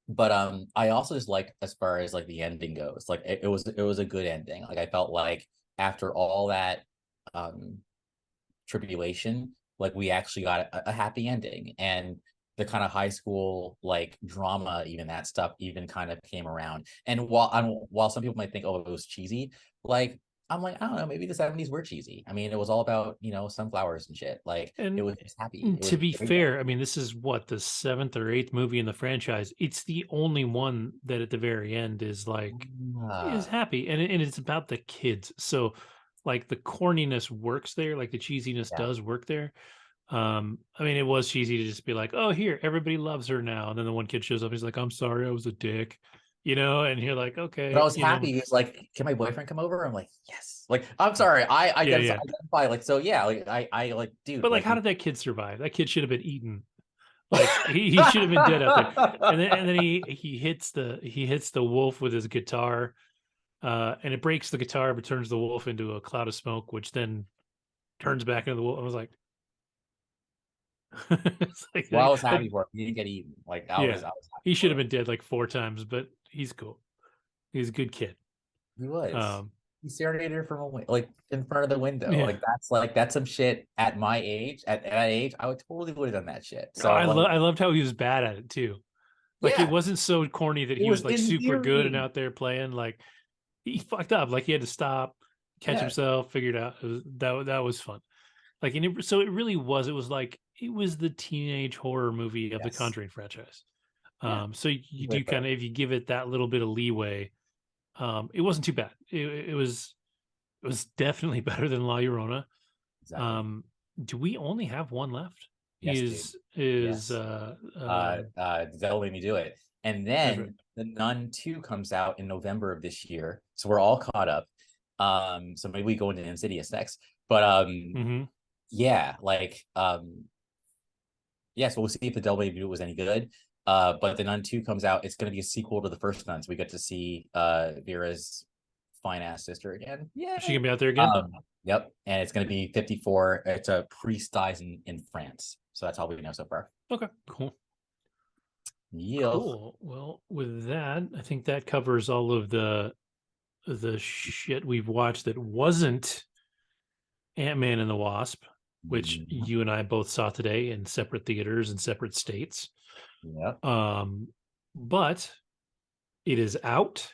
S2: but I also just like as far as like the ending goes, like it was a good ending. Like I felt like after all that um tribulation, like we actually got a happy ending, and the kind of high school like drama, even that stuff even kind of came around. And while some people might think, oh, it was cheesy, like I'm like, I don't know, maybe the 70s were cheesy. I mean, it was all about, sunflowers and shit. Like it
S1: And
S2: was just happy. It was
S1: to be
S2: very happy.
S1: fair, I mean, this is what the seventh or eighth movie in the franchise. It's the only one that at the very end is
S2: Ah,
S1: happy, and it's about the kids. So, like the corniness works there, like the cheesiness
S2: yeah.
S1: does work there. I mean, it was cheesy to just be like, "Oh, here, everybody loves her now," and then the one kid shows up. He's like, "I'm sorry, I was a dick," and you're like,
S2: But I
S1: "Okay,"
S2: was happy. He was like, "Can my boyfriend come over?" I'm like, "Yes." Like, I'm sorry. I
S1: Yeah, yeah.
S2: identify like so. Yeah. Like I like, dude.
S1: But like,
S2: Like,
S1: how did that kid survive? That kid should have been eaten. Like he should have been dead out there. And then he hits the wolf with his guitar, and it breaks the guitar, but turns the wolf into a cloud of smoke, which then turns back into the wolf. I was like, it's like
S2: well, I was
S1: that,
S2: happy for him. He didn't get eaten. Like,
S1: yeah,
S2: I was happy
S1: he should
S2: for
S1: have
S2: him.
S1: been dead like four times, but he's cool. He's a good kid.
S2: He was.
S1: Um,
S2: He serenaded her from like in front of the window.
S1: yeah.
S2: Like that's some shit at my age. At that age, I would totally would have done that shit.
S1: Oh,
S2: So like,
S1: I loved how he was bad at it too. Like it
S2: yeah,
S1: wasn't so corny that
S2: it
S1: he
S2: was
S1: was like super good and
S2: endearing.
S1: out there playing. Like he fucked up. Like he had to stop, catch
S2: Yeah,
S1: himself, figure it out. That was fun. Like so it really was. It was like it was the teenage horror movie of the
S2: yes,
S1: Conjuring franchise.
S2: yeah.
S1: So you
S2: Way
S1: do
S2: fair.
S1: kind of if you give it that little bit of leeway, it wasn't too bad. It was definitely better than La Llorona.
S2: Exactly.
S1: Um, do we only have one left?
S2: Yes, dude.
S1: Is
S2: Yes. That'll make me do it. And
S1: That's right.
S2: then the Nun 2 comes out in November of this year. So we're all caught up. So maybe we go into Insidious next. But
S1: Hmm.
S2: yeah, like yeah, so we'll see if the Devil May Do was any good. But the Nun 2 comes out. It's gonna be a sequel to the first Nun. So we get to see Vera's fine ass sister again.
S1: Is she
S2: Yay.
S1: gonna be out there again?
S2: Yep. And it's gonna be 54. It's a priest dies in France. So that's all we know so far.
S1: Okay, cool.
S2: Yeah.
S1: Cool. Well, with that, I think that covers all of the shit we've watched that wasn't Ant-Man and the Wasp. which you and I both saw today in separate theaters and separate states.
S2: Yep.
S1: But it is out.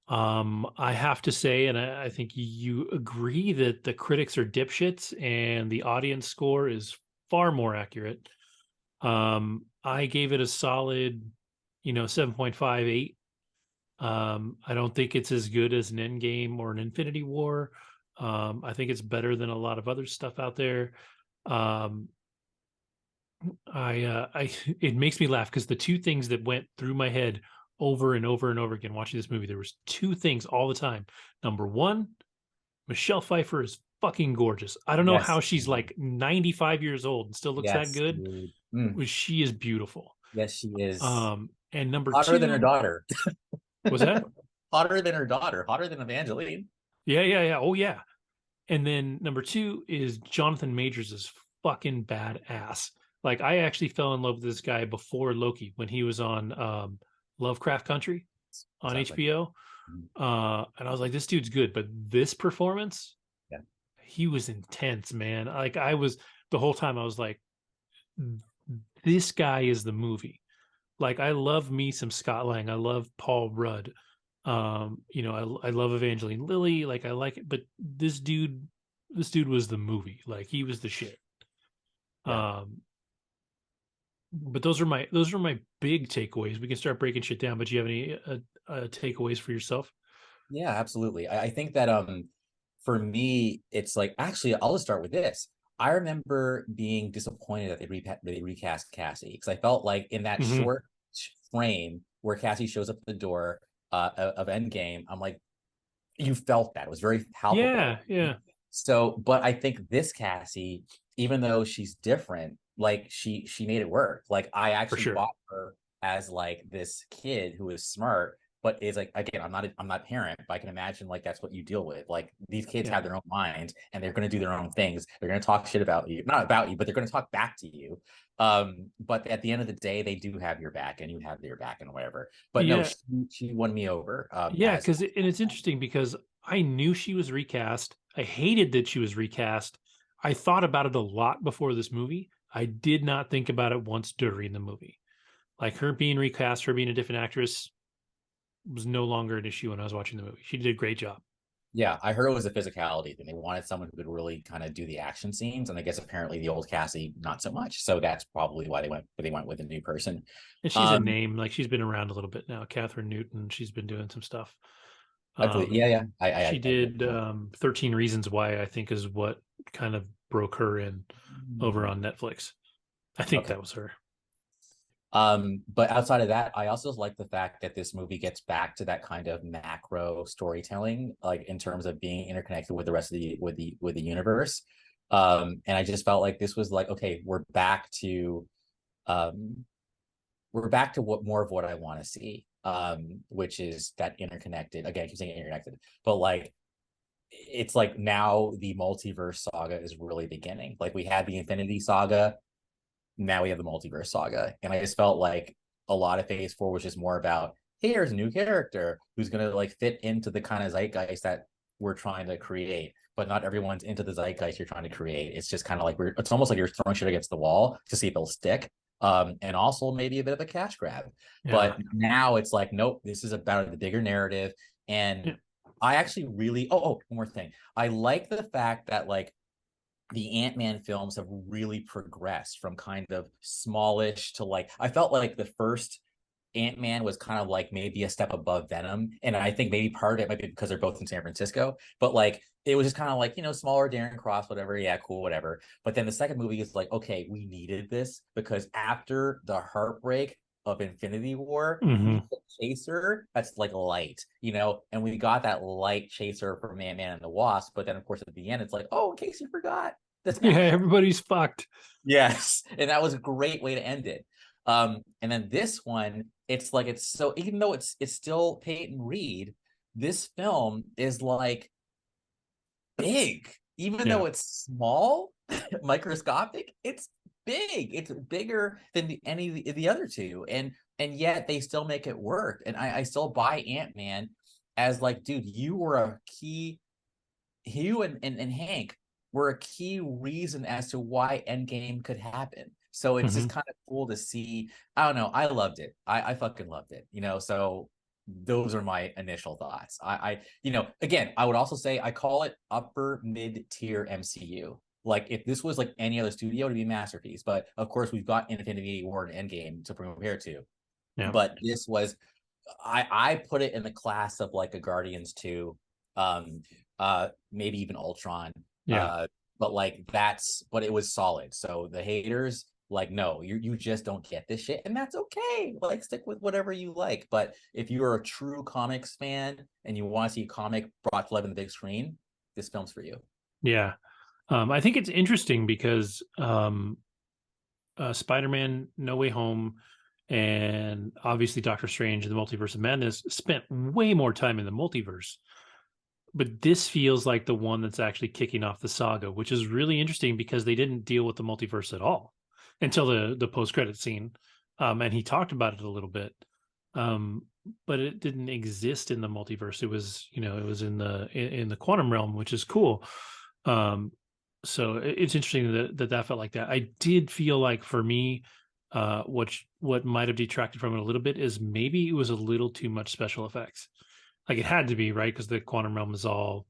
S1: I have to say, and I think you agree that the critics are dipshits and the audience score is far more accurate. I gave it a solid, 7.58. I don't think it's as good as an Endgame or an Infinity War. I think it's better than a lot of other stuff out there. Um, I it makes me laugh because the two things that went through my head over and over and over again watching this movie, there was two things all the time. Number one, Michelle Pfeiffer is fucking gorgeous. I don't know how
S2: Yes.
S1: she's like 95 years old and still looks that
S2: Yes,
S1: good.
S2: dude.
S1: She is beautiful.
S2: Yes, she is.
S1: And number
S2: Hotter than her
S1: two,
S2: daughter.
S1: was that?
S2: Hotter than her daughter. Hotter than Evangeline.
S1: Yeah. Oh yeah. And then number two is Jonathan Majors is fucking badass. Like I actually fell in love with this guy before Loki when he was on Lovecraft Country on
S2: Exactly.
S1: HBO. And I was like, this dude's good, but this performance,
S2: Yeah.
S1: he was intense, man. Like I was the whole time I was like, this guy is the movie. Like I love me some Scott Lang. I love Paul Rudd. I love Evangeline Lilly. Like I like it, but this dude was the movie. Like he was the shit.
S2: Yeah.
S1: But those are my big takeaways. We can start breaking shit down. But do you have any takeaways for yourself?
S2: Yeah, absolutely. I think that for me, it's like actually I'll just start with this. I remember being disappointed that they recast Cassie because I felt like in that
S1: Mm-hmm.
S2: short frame where Cassie shows up at the door of Endgame, I'm like, you felt that. It was very palpable.
S1: Yeah,
S2: So, but I think this Cassie, even though she's different, like she made it work. Like I
S1: for
S2: actually
S1: sure.
S2: bought her as like this kid who is smart, but is like again, I'm not a parent, but I can imagine like that's what you deal with. Like these kids
S1: Yeah,
S2: have their own minds and they're gonna do their own things. They're gonna talk shit about you, not about you, but they're gonna talk back to you. But at the end of the day, they do have your back and you have their back and whatever. But no,
S1: yeah,
S2: she won me over
S1: yeah.
S2: as
S1: Because and it's interesting because I knew she was recast. I hated that she was recast. I thought about it a lot before this movie. I did not think about it once during the movie. Like her being recast, her being a different actress was no longer an issue when I was watching the movie. She did a great job.
S2: Yeah, I heard it was a physicality thing. They wanted someone who could really kind of do the action scenes, and I guess apparently the old Cassie not so much. So that's probably why they went with a new person.
S1: And she's a
S2: Um,
S1: name, like she's been around a little bit now. Catherine Newton, she's been doing some stuff.
S2: I believe, yeah, yeah,
S1: She
S2: I get
S1: did
S2: that.
S1: 13 Reasons Why, I think is what kind of broke her in over
S2: Mm.
S1: on Netflix. I think
S2: Okay.
S1: that was her.
S2: But outside of that, I also like the fact that this movie gets back to that kind of macro storytelling, like in terms of being interconnected with the rest of the universe. And I just felt like this was like, okay, um, we're back to what more of what I want to see, which is that interconnected. Again, I keep saying interconnected, but like it's like now the multiverse saga is really beginning. Like we had the Infinity Saga, now we have the multiverse saga, and I just felt like a lot of Phase Four was just more about hey, here's a new character who's gonna like fit into the kind of zeitgeist that we're trying to create. But not everyone's into the zeitgeist you're trying to create. It's just kind of like it's almost like you're throwing shit against the wall to see if it'll stick. And also maybe a bit of a cash grab.
S1: Yeah.
S2: But now it's like, nope, this is about the bigger narrative. And
S1: Yeah.
S2: I actually really, one more thing. I like the fact that like the Ant-Man films have really progressed from kind of smallish to like, I felt like the first Ant-Man was kind of like maybe a step above Venom. And I think maybe part of it might be because they're both in San Francisco, but like it was just kind of like, smaller Darren Cross, whatever. Yeah, cool, whatever. But then the second movie is like, okay, we needed this because after the heartbreak of Infinity War, we
S1: Hmm.
S2: need a chaser that's like light, and we got that light chaser from Ant-Man and the Wasp. But then, of course, at the end, it's like, oh, in case you forgot, the
S1: Yeah.
S2: snapshot.
S1: Everybody's fucked.
S2: Yes. And that was a great way to end it. And then this one, it's like it's so even though it's still Peyton Reed, this film is like big, even
S1: Yeah.
S2: though it's small, microscopic, it's big. It's bigger than any of the other two. And yet they still make it work. And I still buy Ant-Man as like, dude, you were a key, you and Hank were a key reason as to why Endgame could happen. So it's just
S1: Hmm.
S2: kind of cool to see. I don't know. I loved it. I fucking loved it. So those are my initial thoughts. Again, I would also say I call it upper mid tier MCU. Like if this was like any other studio, it'd be a masterpiece. But of course, we've got Infinity War and Endgame to compare to.
S1: Yeah.
S2: But this was, I put it in the class of like a Guardians 2, maybe even Ultron.
S1: Yeah.
S2: Uh, but it was solid. So the haters, like, no, you just don't get this shit, and that's okay. Like, stick with whatever you like. But if you're a true comics fan and you want to see a comic brought to life on the big screen, this film's for you.
S1: Yeah. I think it's interesting because Spider-Man No Way Home and obviously Doctor Strange and the Multiverse of Madness spent way more time in the multiverse. But this feels like the one that's actually kicking off the saga, which is really interesting because they didn't deal with the multiverse at all until the post-credit scene. And he talked about it a little bit. But it didn't exist in the multiverse. It was, it was in the quantum realm, which is cool. So it's interesting that felt like that. I did feel like for me, what might have detracted from it a little bit is maybe it was a little too much special effects. Like it had to be, right? Because the quantum realm is all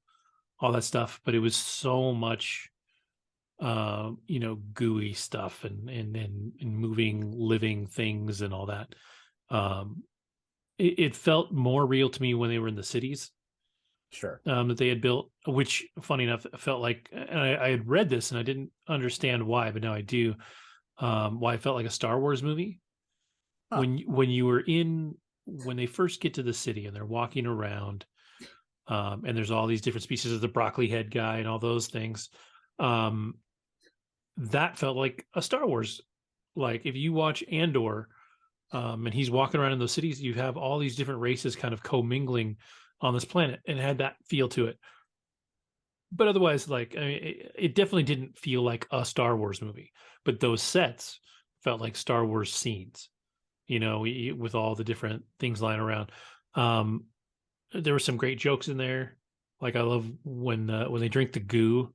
S1: that stuff, but it was so much gooey stuff and moving living things and all that. Um it felt more real to me when they were in the cities
S2: Sure.
S1: that they had built, which funny enough felt like, and I had read this and I didn't understand why, but now I do. Why it felt like a Star Wars movie
S2: Huh.
S1: when they first get to the city and they're walking around, and there's all these different species of the broccoli head guy and all those things. Um, that felt like a Star Wars. Like if you watch Andor, and he's walking around in those cities, you have all these different races kind of commingling on this planet, and it had that feel to it. But otherwise, like I mean, it definitely didn't feel like a Star Wars movie. But those sets felt like Star Wars scenes, with all the different things lying around. Um, there were some great jokes in there. Like I love when they drink the goo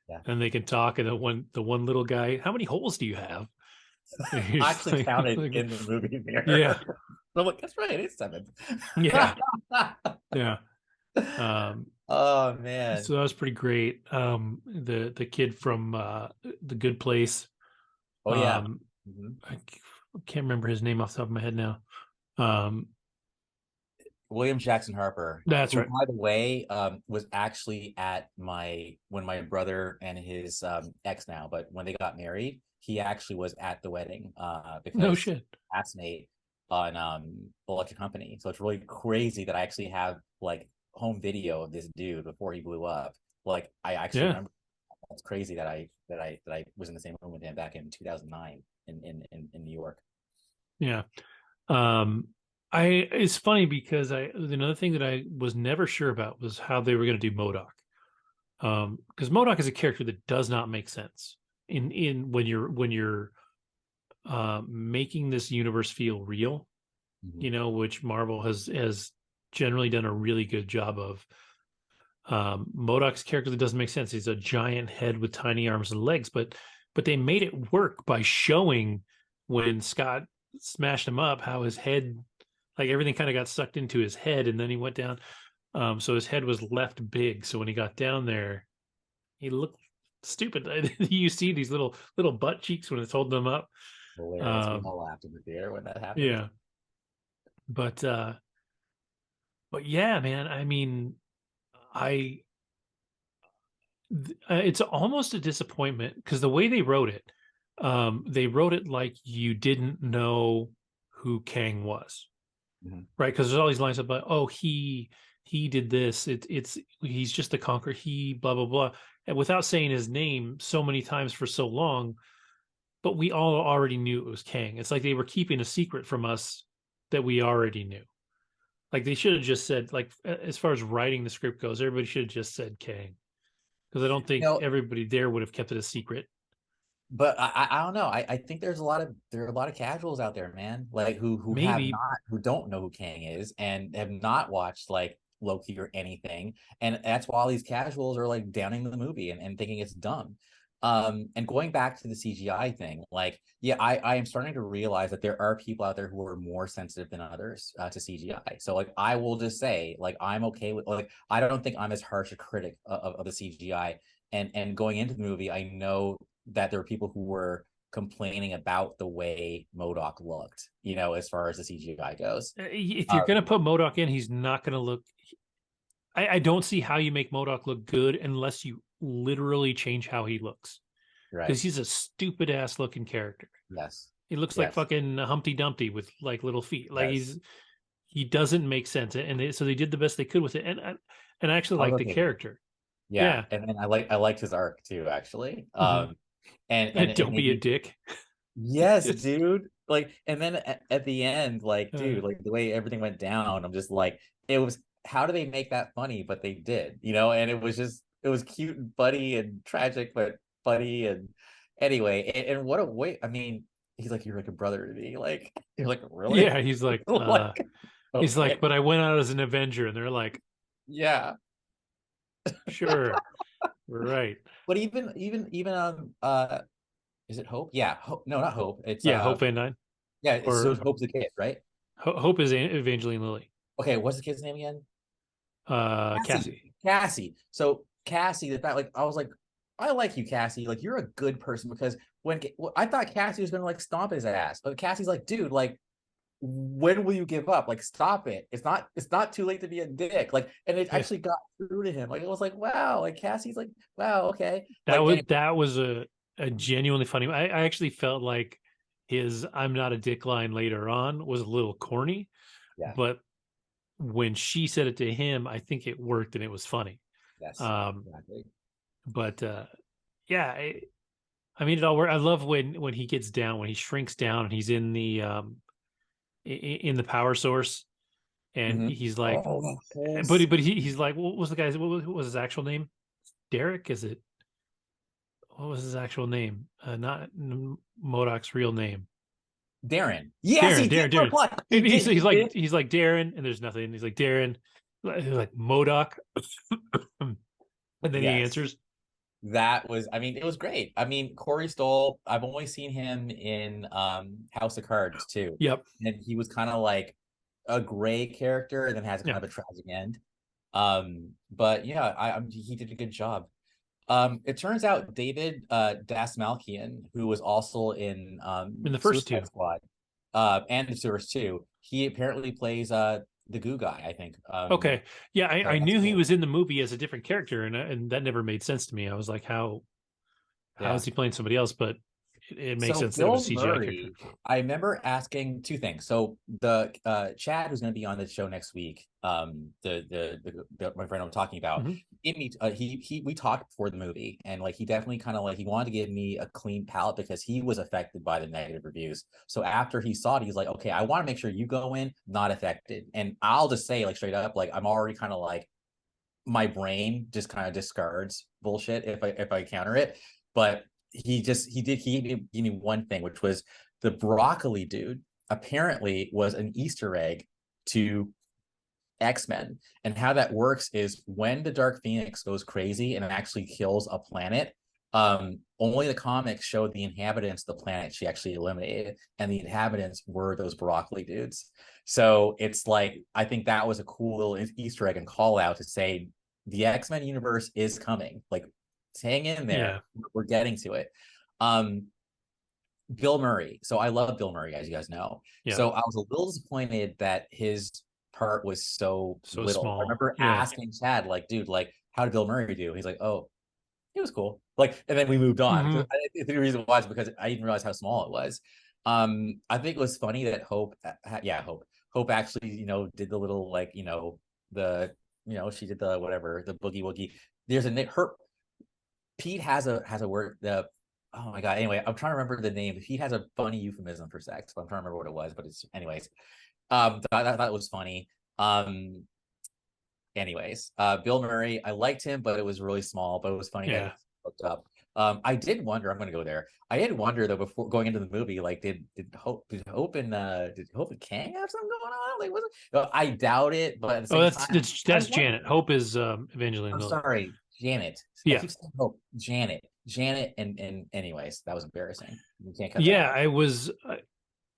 S2: Yeah.
S1: and they can talk, and the one little guy, how many holes do you have?
S2: I
S1: He's
S2: actually
S1: like,
S2: counted
S1: like,
S2: in the movie
S1: yeah,
S2: there. I'm like, that's right, it's 7.
S1: yeah, yeah. Um,
S2: Oh man.
S1: so that was pretty great. The kid from the Good Place.
S2: Oh yeah.
S1: Um,
S2: Mhm.
S1: can't remember his name off the top of my head now. Um,
S2: William Jackson Harper,
S1: that's
S2: who,
S1: right.
S2: by the way, was actually at when my brother and his ex now, but when they got married, he actually was at the wedding
S1: No
S2: because
S1: shit.
S2: classmate on Electric Company. So it's really crazy that I actually have like home video of this dude before he blew up. Like I actually
S1: Yeah,
S2: remember. That's crazy that I was in the same room with him back in 2009 in New York.
S1: yeah. Um, I it's funny because another thing that I was never sure about was how they were going to do Modoc. Because Modoc is a character that does not make sense in when you're making this universe feel real,
S2: Mhm.
S1: which Marvel has generally done a really good job of. Modoc's character that doesn't make sense. He's a giant head with tiny arms and legs, but they made it work by showing when Scott smashed him up how his head, like everything kind of got sucked into his head, and then he went down. So his head was left big. So when he got down there, he looked stupid. You see these little butt cheeks when it's holding them up.
S2: Hilarious. We
S1: Um,
S2: all laughed in the theater when that happened.
S1: yeah, but yeah, man. I mean, I it's almost a disappointment because the way they wrote it like you didn't know who Kang was,
S2: Mhm.
S1: right? Because there's all these lines about, oh, he did this. It's he's just the conqueror. He blah blah blah, and without saying his name so many times for so long, but we all already knew it was Kang. It's like they were keeping a secret from us that we already knew. Like they should have just said, like as far as writing the script goes, everybody should have just said Kang because I don't think
S2: No,
S1: everybody there would have kept it a secret.
S2: but I don't know. I think there are a lot of casuals out there, man, like who
S1: Maybe,
S2: don't know who Kang is and have not watched like Loki or anything, and that's why all these casuals are like downing the movie and thinking it's dumb. And going back to the CGI thing, like, yeah, I am starting to realize that there are people out there who are more sensitive than others to CGI. So like, I will just say, like, I'm okay with, like, I don't think I'm as harsh a critic of the CGI. And going into the movie, I know that there were people who were complaining about the way MODOK looked, you know, as far as the CGI goes.
S1: If you're gonna put MODOK in, he's not gonna look. I don't see how you make MODOK look good unless you literally change how he looks,
S2: Right.
S1: because he's a stupid ass looking character.
S2: Yes.
S1: He looks like
S2: Yes.
S1: fucking Humpty Dumpty with like little feet. Like
S2: Yes.
S1: he doesn't make sense, and so they did the best they could with it, and I actually
S2: I
S1: like
S2: was
S1: the
S2: okay with it.
S1: character.
S2: Yeah,
S1: Yeah.
S2: and then I liked his arc too, actually.
S1: Mhm.
S2: And it
S1: Don't
S2: made
S1: be a
S2: me,
S1: dick.
S2: yes,
S1: Just
S2: dude. Like, and then at the end, like,
S1: uh,
S2: dude, like the way everything went down, I'm just like, it was, how do they make that funny? But they did, you know, and it was just, it was cute and funny and tragic, but funny. And anyway, and what a way, I mean, he's like, you're like a brother to me. Like, you're like, really?
S1: yeah, he's like,
S2: Like, okay.
S1: but I went out as an Avenger, and they're like,
S2: Yeah.
S1: sure, right.
S2: But even is it Hope? Yeah, Hope. No, not Hope. It's
S1: Yeah, Hope Van Dyne,
S2: yeah. It's, so
S1: or
S2: Hope's the kid, right?
S1: Hope is Evangeline Lilly.
S2: Okay, what's the kid's name again? Cassie.
S1: Cassie.
S2: Cassie. So Cassie, the fact, like, I was like, I like you, Cassie. Like, you're a good person, because when I thought Cassie was gonna like stomp his ass, but Cassie's like, dude, like, when will you give up? Like, stop it. It's not too late to be a dick. Like, and it
S1: Yeah.
S2: actually got through to him. Like, it was like, wow. Like, Cassie's like, wow, okay.
S1: That
S2: Like,
S1: was
S2: anyway,
S1: that was a genuinely funny. I actually felt like his "I'm not a dick" line later on was a little corny,
S2: yeah,
S1: but when she said it to him, I think it worked and it was funny.
S2: yes,
S1: Um,
S2: exactly.
S1: but yeah, I mean, it all worked. I love when he gets down, when he shrinks down, and he's in the in the power source, and
S2: Mm-hmm.
S1: he's like,
S2: Oh, that whole
S1: but he's like, what was the guy's? What was his actual name? Derek? Is it? What was his actual name? Not Modoc's real name.
S2: Darren. Yes, he did
S1: Darren.
S2: reply. He
S1: And
S2: did. He did.
S1: he's like Darren, and there's nothing. He's like Darren, like Modoc, and then he
S2: Yes.
S1: answers.
S2: That was, I mean, it was great. I mean, Corey Stoll, I've only seen him in House of Cards too.
S1: Yep.
S2: And he was kind of like a gray character and then has kind
S1: Yeah.
S2: of a tragic end. But yeah, he did a good job. It turns out David Dasmalkian, who was also in
S1: In the first two.
S2: Suicide Squad, and the Sewers too, he apparently plays the goo guy, I think.
S1: Okay. Yeah,
S2: So
S1: I
S2: that's
S1: knew he
S2: cool.
S1: was in the movie as a different character, and that never made sense to me. I was like, how
S2: Yeah.
S1: is he playing somebody else? But it makes
S2: So
S1: sense that it was
S2: Bill
S1: a CGI character.
S2: Murray, I remember asking two things. So the Chad, who's going to be on the show next week, my friend I'm talking about,
S1: Mhm.
S2: we talked before the movie, and like, he definitely kind of like, he wanted to give me a clean palate because he was affected by the negative reviews. So after he saw it, he's like, okay, I want to make sure you go in not affected. And I'll just say, like, straight up, like, I'm already kind of like, my brain just kind of discards bullshit if I counter it. But he gave me one thing, which was the broccoli dude apparently was an Easter egg to X-Men. And how that works is when the Dark Phoenix goes crazy and actually kills a planet, only the comics showed the inhabitants of the planet she actually eliminated, and the inhabitants were those broccoli dudes. So it's like, I think that was a cool little Easter egg and call out to say the X-Men universe is coming. Like, hang in there.
S1: Yeah.
S2: We're getting to it. Um, Bill Murray. So I love Bill Murray, as you guys know.
S1: Yeah.
S2: So I was a little disappointed that his part was so
S1: So
S2: little. I
S1: small.
S2: remember
S1: Yeah.
S2: asking Chad, like, dude, like, how did Bill Murray do? He's like, oh, it was cool. Like, and then we moved on.
S1: Hmm.
S2: The reason why is because I didn't realize how small it was. I think it was funny that Hope actually, did the little, like, she did the whatever, the boogie woogie. There's her Pete has a word, oh my god. Anyway, I'm trying to remember the name. Pete has a funny euphemism for sex, but I'm trying to remember what it was. But it's anyways. That was funny. Anyways, Bill Murray, I liked him, but it was really small. But it was funny that he
S1: Yeah.
S2: hooked up. I did wonder. I'm going to go there. I did wonder though before going into the movie, like, did Hope and Kang have something going on? Like, was it? I doubt it, but at the
S1: Oh,
S2: same
S1: that's
S2: time,
S1: that's
S2: I
S1: that's Janet.
S2: wonder.
S1: Hope is Evangeline
S2: I'm
S1: Lilly.
S2: sorry, Janet. I
S1: Yeah,
S2: keep saying Hope. Janet, and anyways, that was embarrassing. You can't cut that
S1: yeah.
S2: out.
S1: I was.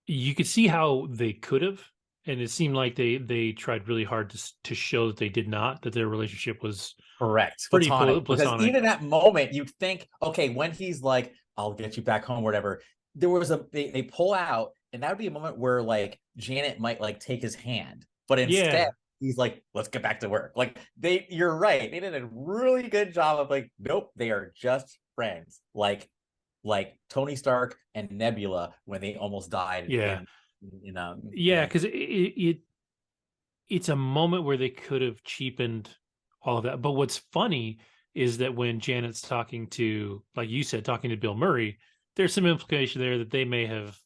S1: You could see how they could have, and it seemed like they tried really hard to show that they did not. That their relationship was
S2: Correct.
S1: pretty
S2: Platonic. Because
S1: platonic.
S2: even that moment, you'd think, okay, when he's like, I'll get you back home, whatever, there was they pull out, and that would be a moment where like Janet might like take his hand, but instead
S1: Yeah,
S2: he's like, let's get back to work. Like you're right. They did a really good job of like, nope, they are just friends. Like Tony Stark and Nebula when they almost died
S1: yeah, yeah.
S2: in
S1: Because it's a moment where they could have cheapened all of that. But what's funny is that when Janet's talking to, like you said, talking to Bill Murray, there's some implication there that they may have,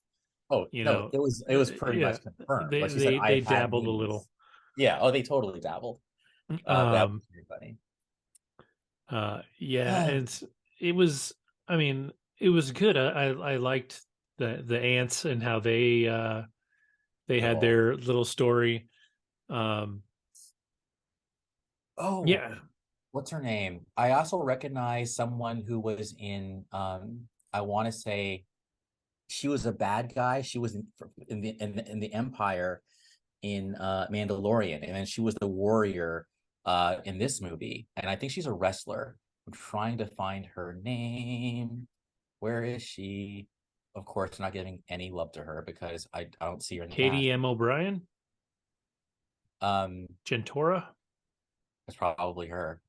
S2: Oh
S1: you
S2: no,
S1: know,
S2: it was pretty
S1: yeah,
S2: much confirmed.
S1: they
S2: Like she said,
S1: they they
S2: I've had
S1: dabbled a little.
S2: meetings. Yeah. Oh, they totally dabbled. That
S1: Um,
S2: was very funny.
S1: yeah, and it was. I mean, it was good. I liked the ants and how they had
S2: Evolved.
S1: their little story. Um,
S2: Oh,
S1: yeah,
S2: what's her name? I also recognize someone who was in. I want to say she was a bad guy. She was in the Empire in Mandalorian, and then she was the warrior in this movie. And I think she's a wrestler. I'm trying to find her name. Where is she? Of course, not giving any love to her because I don't see her in the
S1: Katie
S2: cast.
S1: M. O'Brien,
S2: Um,
S1: Gentora.
S2: it's probably her.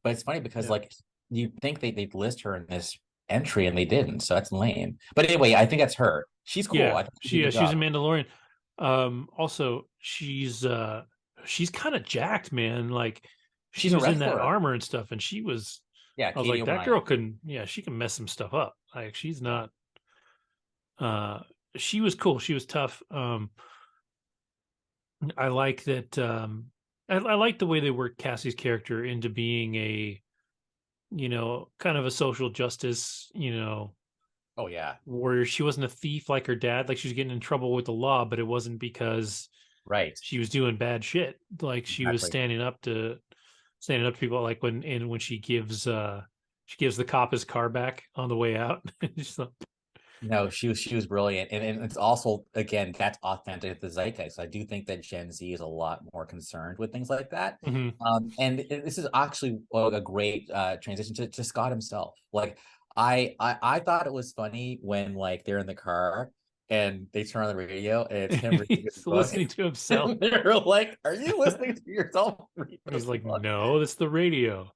S2: But it's funny because
S1: Yeah.
S2: like you'd think they'd list her in this entry and they didn't, so that's lame. But anyway, I think that's her. She's cool.
S1: Yeah,
S2: I think she did a good
S1: she's a
S2: job.
S1: Mandalorian. Also she's kind of jacked, man. Like she
S2: She's a
S1: was in that
S2: wrestler.
S1: armor and stuff, and
S2: Yeah,
S1: I was
S2: Katie
S1: like, that girl
S2: O'Brien.
S1: can, yeah, she can mess some stuff up. Like she's
S2: Yeah.
S1: not. Uh, she was cool. She was tough. I like that. I like the way they worked Cassie's character into being a, kind of a social justice,
S2: Oh yeah.
S1: where she wasn't a thief like her dad. Like she was getting in trouble with the law, but it wasn't because
S2: Right.
S1: she was doing bad shit. Like she was
S2: Exactly.
S1: standing up to people. Like when she gives the cop his car back on the way out. She's like,
S2: No, she was brilliant, and it's also again that's authentic to the zeitgeist. I do think that Gen Z is a lot more concerned with things like that,
S1: mhm.
S2: and this is actually a great transition to Scott himself. Like I thought it was funny when like they're in the car and they turn on the radio and it's him reading his
S1: He's
S2: book,
S1: listening to himself.
S2: and they're like, "Are you listening to yourself read
S1: He's
S2: this
S1: like,
S2: book?"
S1: no, that's the radio.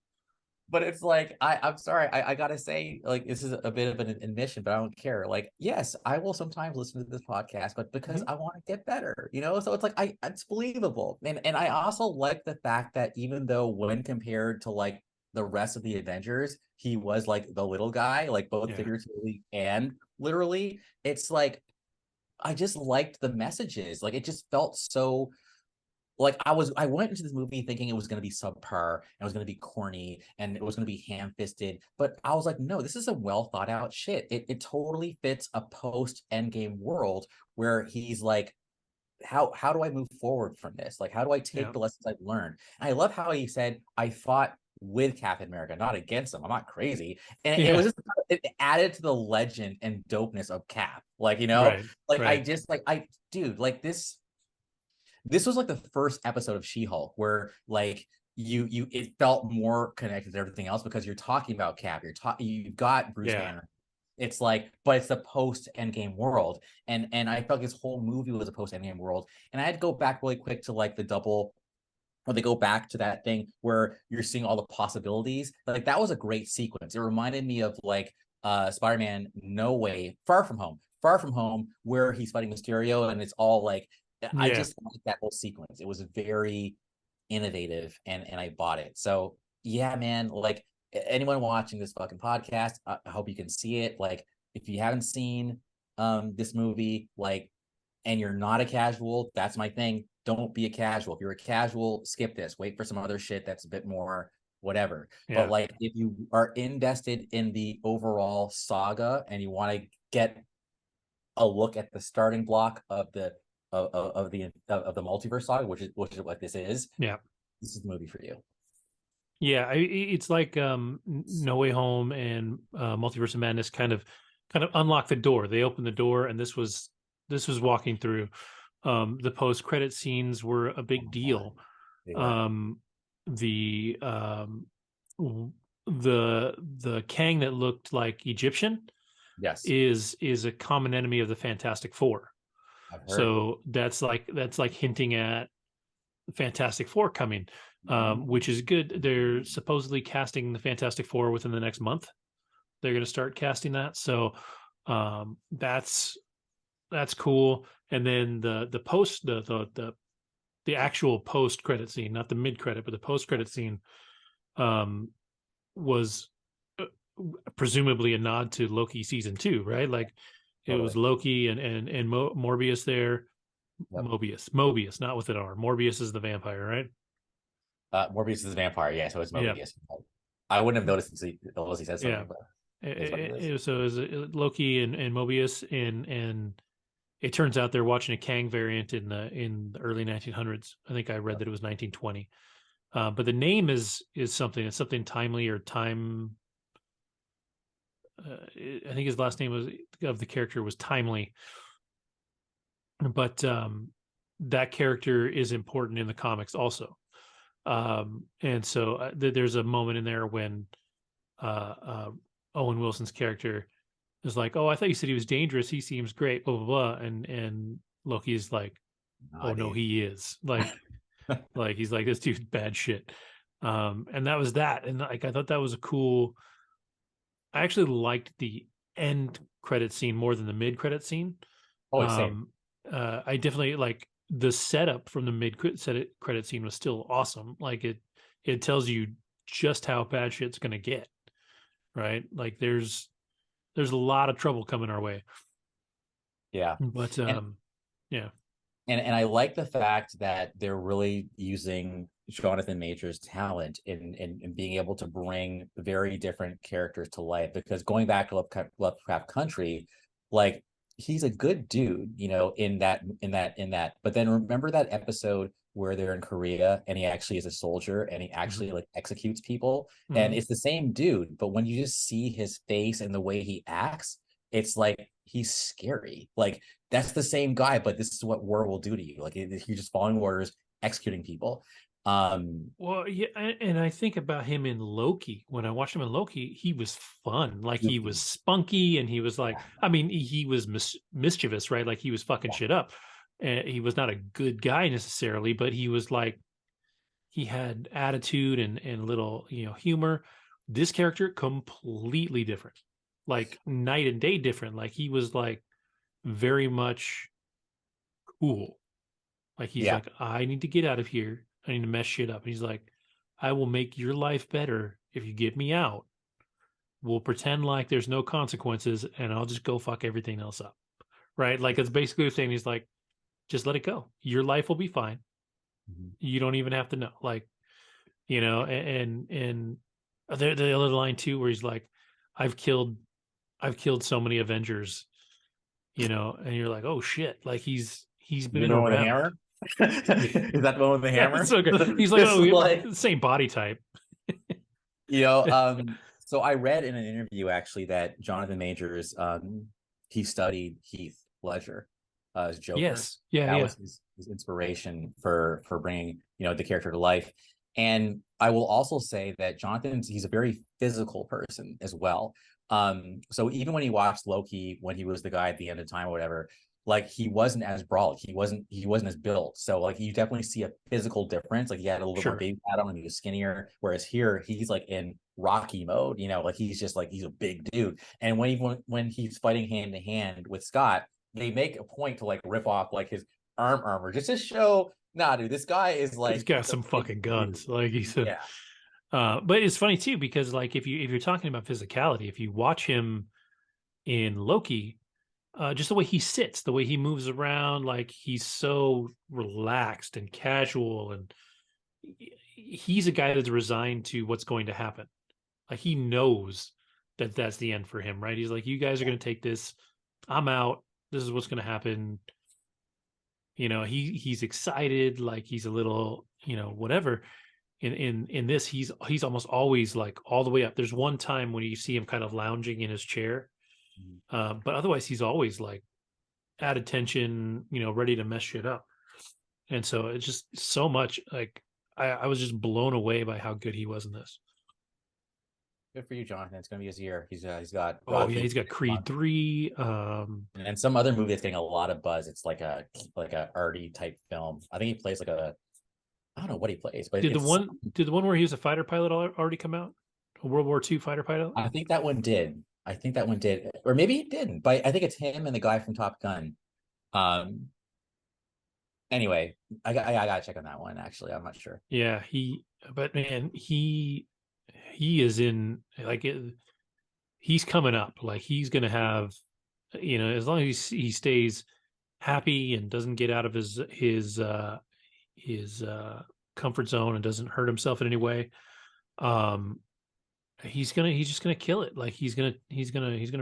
S2: But it's like I'm sorry, I gotta say, like this is a bit of an admission, but I don't care. Like, yes, I will sometimes listen to this podcast, but because
S1: Mhm.
S2: I want to get better, so it's like it's believable. And I also like the fact that even though when compared to like the rest of the Avengers, he was like the little guy, like both
S1: Yeah,
S2: figuratively and literally, it's like I just liked the messages. Like it just felt so like I went into this movie thinking it was going to be subpar and it was going to be corny and it was going to be ham-fisted, but I was like, no, this is a well thought out shit. It totally fits a post Endgame world where he's like, how do I move forward from this? Like, how do I take
S1: yeah,
S2: the lessons I've learned? And I love how he said, I fought with Captain America, not against him. I'm not crazy. And it was
S1: yeah.
S2: just it added to the legend and dopeness of Cap. Like,
S1: Right,
S2: like I
S1: right.
S2: just like I dude, like this was like the first episode of She-Hulk where like you it felt more connected to everything else because you're talking about Cap, you've got Bruce
S1: Yeah,
S2: Banner. It's like, but it's the post Endgame world, and I felt like this whole movie was a post Endgame world, and I had to go back really quick to like the double. Or they go back to that thing where you're seeing all the possibilities. Like that was a great sequence. It reminded me of like Spider-Man No Way, Far From Home, where he's fighting Mysterio, and it's all like I
S1: yeah.
S2: just like that whole sequence. It was very innovative, and I bought it. So yeah, man. Like anyone watching this fucking podcast, I hope you can see it. Like if you haven't seen this movie, like, and you're not a casual, that's my thing. Don't be a casual. If you're a casual, skip this. Wait for some other shit that's a bit more whatever. But
S1: Yeah.
S2: like, if you are invested in the overall saga and you want to get a look at the starting block of the multiverse saga, which is what this is,
S1: Yeah.
S2: this is the movie for you.
S1: Yeah, it's like No Way Home and Multiverse of Madness kind of unlock the door. They opened the door, and this was walking through. The post credit scenes were a
S2: Oh
S1: big
S2: my God,
S1: deal.
S2: they were.
S1: Um, the the Kang that looked like Egyptian
S2: Yes,
S1: is a common enemy of the Fantastic Four.
S2: I've heard.
S1: So that's like hinting at Fantastic Four coming, which is good. They're supposedly casting the Fantastic Four within the next month. They're going to start casting that, so that's cool. And then the post the actual post credit scene, not the mid credit, but the post credit scene, um, was uh, presumably a nod to Loki season 2, right? Like it was
S2: Totally.
S1: Loki and Morbius there.
S2: Yep.
S1: Mobius, not with an R. Morbius is the vampire, right?
S2: Morbius is a vampire, yeah, so it's
S1: Yeah,
S2: Mobius. I wouldn't have noticed unless he said
S1: yeah.
S2: something, but it is what it is.
S1: So it was Loki and Mobius, and it turns out they're watching a Kang variant in the early 1900s. I think I read
S2: Yep.
S1: that it was 1920. But the name is something. It's something timely or time. I think his last name was of the character was timely, but that character is important in the comics also. And so there's a moment in there when uh, uh, Owen Wilson's character is like, "Oh, I thought you said he was dangerous. He seems great." Blah blah blah. And Loki's like,
S2: Nah,
S1: "Oh no,
S2: dude.
S1: he is like he's like this dude's bad shit." And that was that. And like I thought that was a cool. I actually liked the end credit scene more than the mid credit scene.
S2: Oh, same.
S1: Um, I definitely like the setup from the mid credit scene was still awesome. Like it tells you just how bad shit's gonna get, right? Like there's a lot of trouble coming our way.
S2: Yeah.
S1: But
S2: And
S1: yeah,
S2: and I like the fact that they're really using Jonathan Major's talent in being able to bring very different characters to life. Because going back to Lovecraft Country, like he's a good dude, in that. But then remember that episode where they're in Korea and he actually is a soldier and he
S1: hmm
S2: actually like executes people, and
S1: hmm
S2: it's the same dude, but when you just see his face and the way he acts, it's like he's scary. Like that's the same guy, but this is what war will do to you. Like you're just following orders, executing people.
S1: Well, yeah, and I think about him in Loki. When I watched him in Loki, he was fun. Like he was
S2: Goofy.
S1: spunky, and he was like,
S2: Yeah,
S1: I mean, he was mischievous, right? Like he was fucking
S2: yeah,
S1: shit up. And he was not a good guy necessarily, but he was like he had attitude and little humor. This character completely different, like night and day different. Like he was like very much cool. Like he's
S2: yeah.
S1: like, I need to get out of here. I need to mess shit up. And he's like, I will make your life better if you get me out. We'll pretend like there's no consequences and I'll just go fuck everything else up. Right? Like it's basically saying he's like, just let it go. Your life will be fine.
S2: Mhm.
S1: You don't even have to know. Like, and the other line too, where he's like, I've killed I've killed so many Avengers, and you're like, oh shit, like he's
S2: You
S1: been
S2: know with a
S1: around.
S2: hammer? Is that the one with the
S1: Yeah, it's
S2: hammer?
S1: so good. He's like,
S2: This
S1: oh,
S2: is
S1: we have
S2: like,
S1: the same body type.
S2: you know, um, so I read in an interview actually that Jonathan Majors, he studied Heath Ledger, as Joker.
S1: Yes. Yeah,
S2: That
S1: yeah.
S2: was his inspiration for bringing the character to life. And I will also say that he's a very physical person as well. So even when he watched Loki, when he was the guy at the end of time or whatever, like he wasn't as broad, he wasn't as built. So like you definitely see a physical difference. Like he had a little bit more
S1: Sure.
S2: baby fat on and he was skinnier. Whereas here he's like in Rocky mode, like he's just like he's a big dude. And when he's fighting hand to hand with Scott, they make a point to like rip off like his armor just to show, nah, dude, this guy is
S1: He's
S2: like
S1: got
S2: a
S1: some
S2: big
S1: fucking
S2: dude.
S1: guns. Like he said.
S2: Yeah.
S1: But it's funny too, because like if you're talking about physicality, if you watch him in Loki, just the way he sits, the way he moves around, like he's so relaxed and casual, and he's a guy that's resigned to what's going to happen. Like he knows that that's the end for him, right? He's like, you guys are going to take this. I'm out. This is what's going to happen. He's excited, like he's a little, whatever. In this, he's almost always like all the way up. There's one time when you see him kind of lounging in his chair, but otherwise he's always like at attention, ready to mess shit up. And so it's just so much like I was just blown away by how good he was in this.
S2: Good for you, Jonathan. It's gonna be his year. He's got
S1: Oh yeah,
S2: Rocky
S1: he's got Creed 3.
S2: and some other movie that's getting a lot of buzz. It's like a arty type film. I think he plays like a I don't know what he plays, but
S1: Did the one where he was a fighter pilot already come out? A World War II fighter pilot?
S2: I think that one did. I think that one did, or maybe it didn't. But I think it's him and the guy from Top Gun. Um. Anyway, I gotta check on that one. Actually, I'm not sure.
S1: Yeah, but man, he is in like he's coming up. Like he's gonna have, as long as he stays happy and doesn't get out of his comfort zone and doesn't hurt himself in any way. Um, he's just gonna kill it. Like he's gonna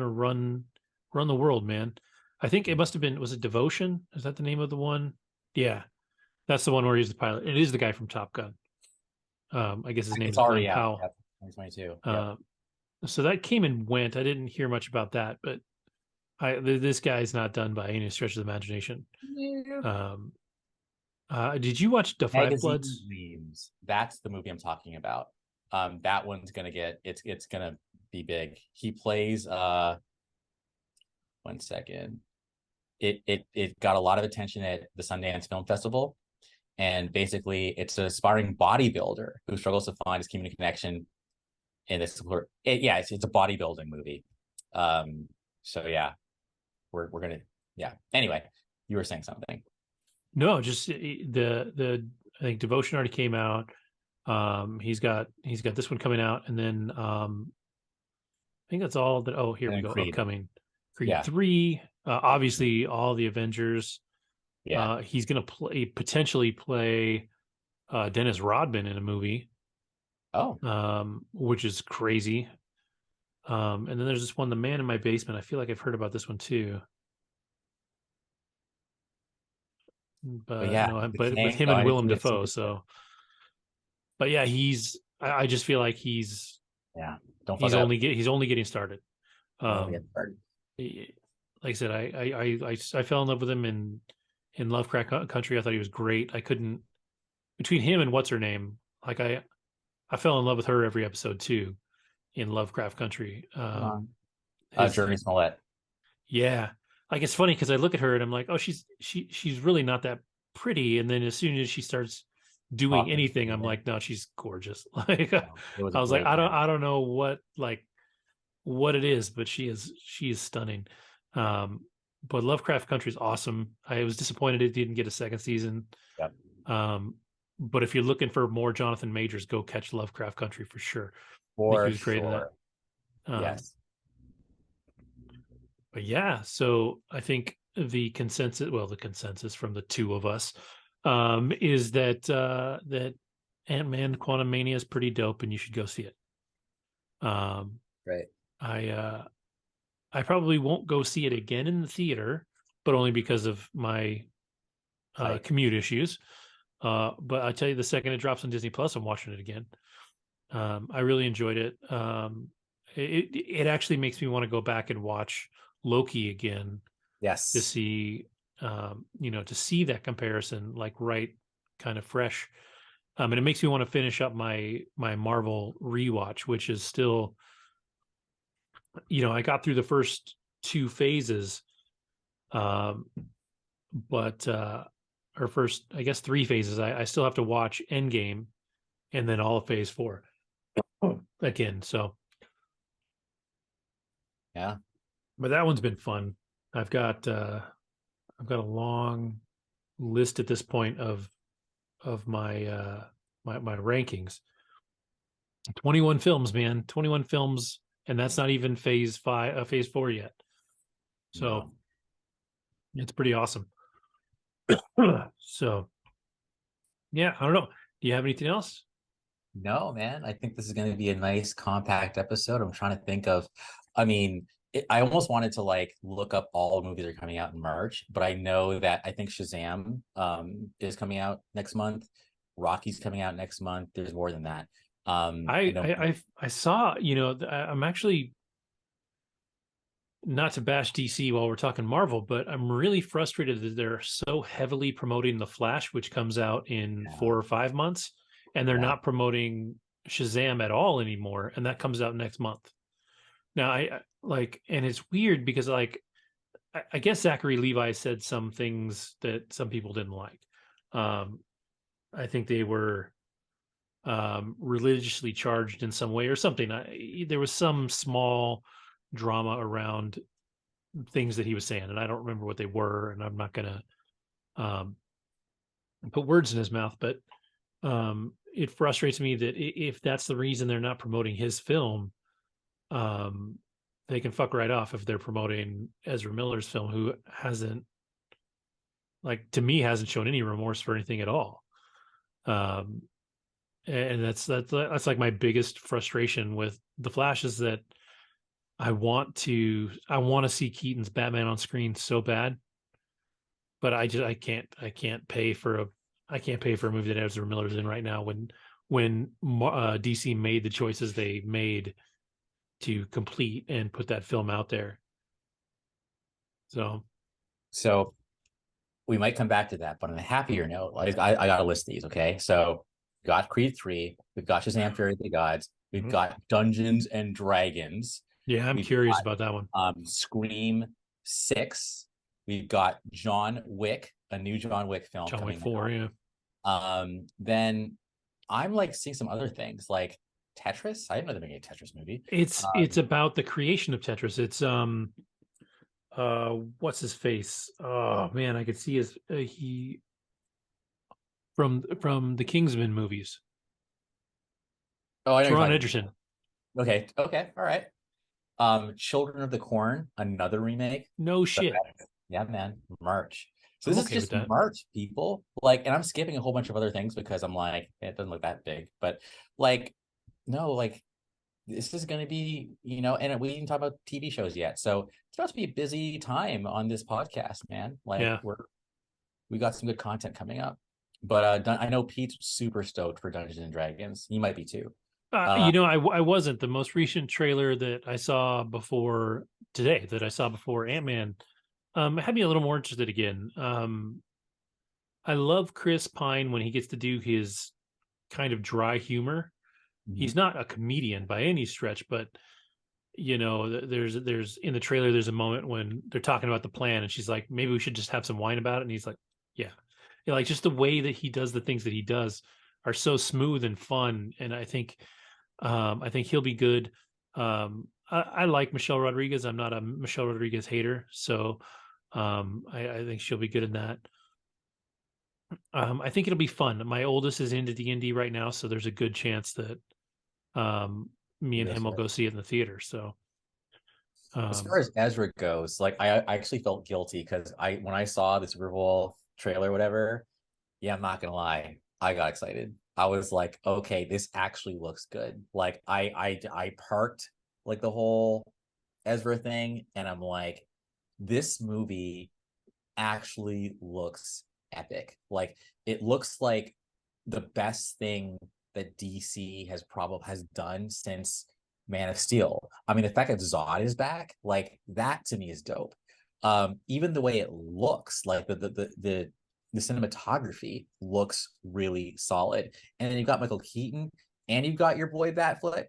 S1: run the world, man. I think it must have been, was it Devotion? Is that the name of the one? Yeah, that's the one where he's the pilot. It is the guy from Top Gun. I guess his name
S2: It's
S1: is
S2: already
S1: Glenn
S2: out.
S1: Powell.
S2: Yep, 2022.
S1: So that came and went. I didn't hear much about that, but this guy's not done by any stretch of the imagination.
S2: Yep.
S1: Um, did you watch The Five
S2: Magazine
S1: Bloods?
S2: Dreams. That's the movie I'm talking about. That one's gonna get it's gonna be big. He plays 1 second. It got a lot of attention at the Sundance Film Festival. And basically it's an aspiring bodybuilder who struggles to find his community connection in this. It's a bodybuilding movie. So yeah, we're gonna Anyway, you were saying something.
S1: No, just the I think Devotion already came out. He's got this one coming out, and then I think that's all that. Oh, here
S2: And
S1: we
S2: then
S1: go.
S2: Creed.
S1: Upcoming Creed
S2: Yeah.
S1: 3. Obviously, all the Avengers.
S2: Yeah.
S1: He's gonna potentially play Dennis Rodman in a movie,
S2: Oh,
S1: which is crazy. And then there's this one, The Man in My Basement. I feel like I've heard about this one too.
S2: but
S1: But
S2: yeah,
S1: no,
S2: the
S1: but with
S2: King.
S1: him
S2: Oh,
S1: and
S2: I didn't
S1: Willem
S2: see it.
S1: Dafoe. So, but yeah, I just feel like
S2: Yeah. Don't fuck up.
S1: he's only getting started.
S2: Don't get started.
S1: Like I said, I fell in love with him in Lovecraft Country. I thought he was great. I couldn't, between him and what's her name, like I fell in love with her every episode too in Lovecraft Country. His
S2: Journey Smollett.
S1: Yeah, like it's funny because I look at her and I'm like, oh, she's really not that pretty. And then as soon as she starts doing
S2: Talking.
S1: anything, I'm like, no, she's gorgeous. Like
S2: No, it was
S1: I
S2: a
S1: was like,
S2: great movie.
S1: I don't know what it is, but she is stunning. But Lovecraft Country is awesome. I was disappointed it didn't get a second season.
S2: Yep.
S1: But if you're looking for more Jonathan Majors, go catch Lovecraft Country for sure. I think he
S2: For
S1: was great in that.
S2: sure. Yes.
S1: But yeah, so I think the consensus from the two of us, is that Ant-Man Quantumania is pretty dope and you should go see it.
S2: Right.
S1: I probably won't go see it again in the theater, but only because of my commute issues. But I tell you, the second it drops on Disney Plus, I'm watching it again. I really enjoyed it. It actually makes me want to go back and watch Loki again
S2: Yes.
S1: to see, to see that comparison, like right, kind of fresh. And it makes me want to finish up my Marvel rewatch, which is still, I got through the first two phases, but or first, I guess, three phases. I still have to watch Endgame and then all of Phase 4 again. So
S2: yeah,
S1: but that one's been fun. I've got a long list at this point of my my rankings. 21 films, man. 21 films, and that's not even phase 4 yet. So it's pretty awesome. So yeah, I don't know. Do you have anything else?
S2: No, man. I think this is going to be a nice compact episode. I'm trying to think of, I mean, I almost wanted to like look up all the movies that are coming out in March, but I know that I think Shazam is coming out next month. Rocky's coming out next month. There's more than that. I know.
S1: I saw, I'm actually, not to bash DC while we're talking Marvel, but I'm really frustrated that they're so heavily promoting The Flash, which comes out in
S2: Yeah,
S1: 4 or 5 months, and they're
S2: yeah.
S1: not promoting Shazam at all anymore, and that comes out next month. Now, and it's weird because like I guess Zachary Levi said some things that some people didn't like. Um, I think they were religiously charged in some way or something. There was some small drama around things that he was saying, and I don't remember what they were, and I'm not gonna um, put words in his mouth, but it frustrates me that if that's the reason they're not promoting his film, um, they can fuck right off if they're promoting Ezra Miller's film, who hasn't, like, to me, hasn't shown any remorse for anything at all. Um, and that's like my biggest frustration with The Flash is that I want to see Keaton's Batman on screen so bad, but I can't pay for a movie that Ezra Miller's in right now when DC made the choices they made to complete and put that film out there.
S2: So we might come back to that, but on a happier note, like I got to list these. Okay. So we got Creed 3, we've got Shazam Fury of the Gods, we've got Dungeons and Dragons,
S1: Yeah, I'm
S2: we've
S1: curious
S2: got
S1: about that one.
S2: Scream 6, we've got John Wick, a new John Wick film
S1: John Wick
S2: coming
S1: 4,
S2: out.
S1: yeah.
S2: Then I'm like seeing some other things like Tetris. I didn't know they were making a Tetris movie.
S1: It's about the creation of Tetris. It's what's his face? Oh man, I could see his he from the Kingsman movies.
S2: Oh, I know you're
S1: Taron
S2: talking
S1: Egerton.
S2: about. Okay, all right. Children of the Corn, another remake.
S1: No
S2: So,
S1: shit.
S2: yeah, man, March. So
S1: I'm
S2: this is
S1: okay with
S2: just
S1: that.
S2: March, people. Like, and I'm skipping a whole bunch of other things because I'm like, it doesn't look that big. But like, no, like this is gonna be, and we didn't talk about TV shows yet. So it's about to be a busy time on this podcast, man. Like
S1: Yeah.
S2: we got some good content coming up. But I know Pete's super stoked for Dungeons and Dragons. He might be too. Uh,
S1: I wasn't. The most recent trailer that I saw before today, that I saw before Ant-Man, had me a little more interested again. I love Chris Pine when he gets to do his kind of dry humor.
S2: mhm.
S1: He's not a comedian by any stretch, but there's in the trailer there's a moment when they're talking about the plan, and she's like, maybe we should just have some wine about it, and he's like, yeah, like just the way that he does the things that he does are so smooth and fun, and I think he'll be good. I like Michelle Rodriguez. I'm not a Michelle Rodriguez hater, so I think she'll be good in that. I think it'll be fun. My oldest is into D&D right now, so there's a good chance that me and him will go see it in the theater. So
S2: As far as Ezra goes, like I actually felt guilty because when I saw the Super Bowl trailer, whatever, yeah, I'm not gonna lie, I got excited. I was like, okay, this actually looks good. Like I parked like the whole Ezra thing, and I'm like, this movie actually looks epic. Like it looks like the best thing that DC has done since Man of Steel. I mean, the fact that Zod is back, like that to me is dope. Even the way it looks, like the cinematography looks really solid. And then you've got Michael Keaton, and you've got your boy Batfleck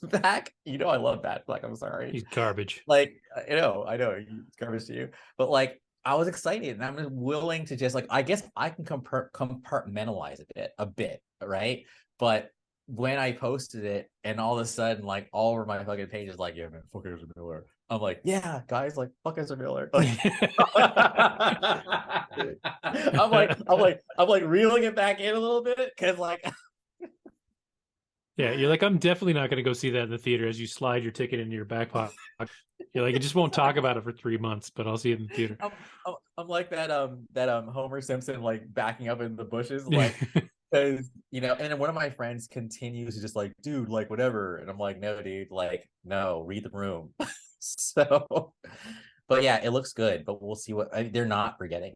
S2: back. I love Batfleck. I'm sorry.
S1: he's garbage.
S2: Like, I know, it's garbage to you, but like, I was excited, and I'm willing to just like, I guess I can compartmentalize a bit, right? But when I posted it, and all of a sudden, like all over my fucking page is like, yeah, man, fuck Ezra Miller. I'm like, yeah, guys, like fuck Ezra Miller. Like, I'm like reeling it back in a little bit because like
S1: Yeah, you're like, I'm definitely not going to go see that in the theater. As you slide your ticket into your back pocket, you're like, I just won't talk about it for 3 months, but I'll see it in the theater.
S2: I'm like that Homer Simpson like backing up in the bushes like Because you know, and then one of my friends continues to just like, dude, like whatever, and I'm like, no, dude, like, no, read the room. So, but yeah, it looks good, but we'll see they're not forgetting.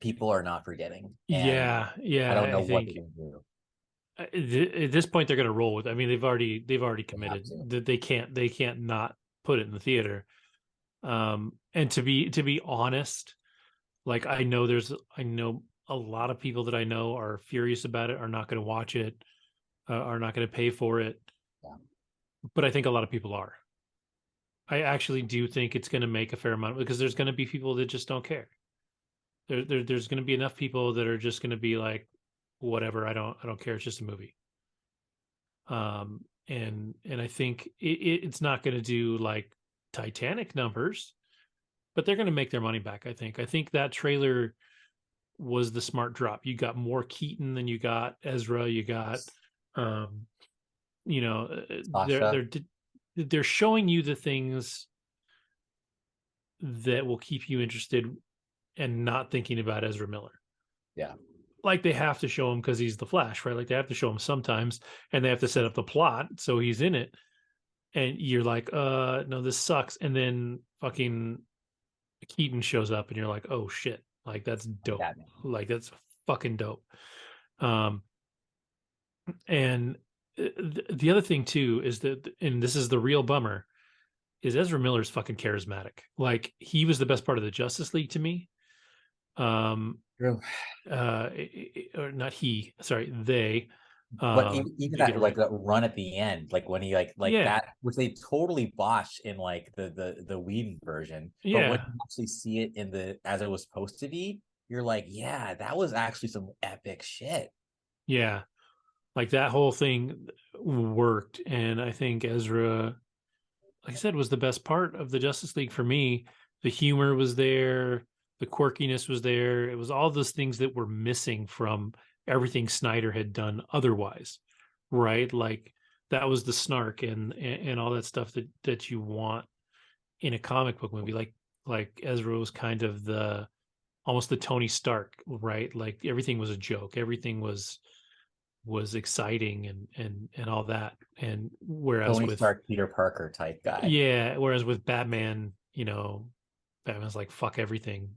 S2: People are not forgetting, and
S1: Yeah,
S2: I don't
S1: yeah.
S2: know
S1: I
S2: what they're
S1: think
S2: gonna do.
S1: at this point they're going to roll with. I mean, they've already
S2: They have
S1: committed
S2: to.
S1: that they can't not put it in the theater. And to be honest, like I know a lot of people that I know are furious about it, are not going to watch it, are not going to pay for it.
S2: Yeah.
S1: But I think a lot of people are. I actually do think it's going to make a fair amount because there's going to be people that just don't care. There's going to be enough people that are just going to be like, whatever. I don't care. It's just a movie. And I think it's not going to do like Titanic numbers, but they're going to make their money back. I think that trailer was the smart drop. You got more Keaton than you got Ezra. You got, um, you know, they're
S2: Sasha.
S1: they're they're showing you the things that will keep you interested and not thinking about Ezra Miller.
S2: Yeah.
S1: Like they have to show him because he's the Flash, right? Like they have to show him sometimes, and they have to set up the plot so he's in it. And you're like, no, this sucks. And then fucking Keaton shows up, and you're like, oh shit, like that's dope.
S2: Batman.
S1: Like that's fucking dope. Um, and the other thing too is that, and this is the real bummer, is Ezra Miller's fucking charismatic. Like he was the best part of the Justice League to me. Um,
S2: True.
S1: or not he, sorry, they.
S2: But even
S1: You get
S2: that
S1: it
S2: like
S1: right.
S2: that run at the end, like when he like
S1: Yeah,
S2: that, which they totally botched in like the Whedon version. But when
S1: yeah,
S2: you actually see it in the as it was supposed to be, you're like, yeah, that was actually some epic shit.
S1: yeah. Like that whole thing worked, and I think Ezra, like I said, was the best part of the Justice League for me. The humor was there, the quirkiness was there. It was all those things that were missing from everything Snyder had done otherwise, right? Like that was the snark and all that stuff that you want in a comic book movie. Like Ezra was kind of the almost the Tony Stark, right? Like everything was a joke, everything was exciting and all that. And whereas
S2: Tony
S1: with
S2: Stark, Peter Parker type guy.
S1: yeah, whereas with Batman, Batman's like, fuck everything.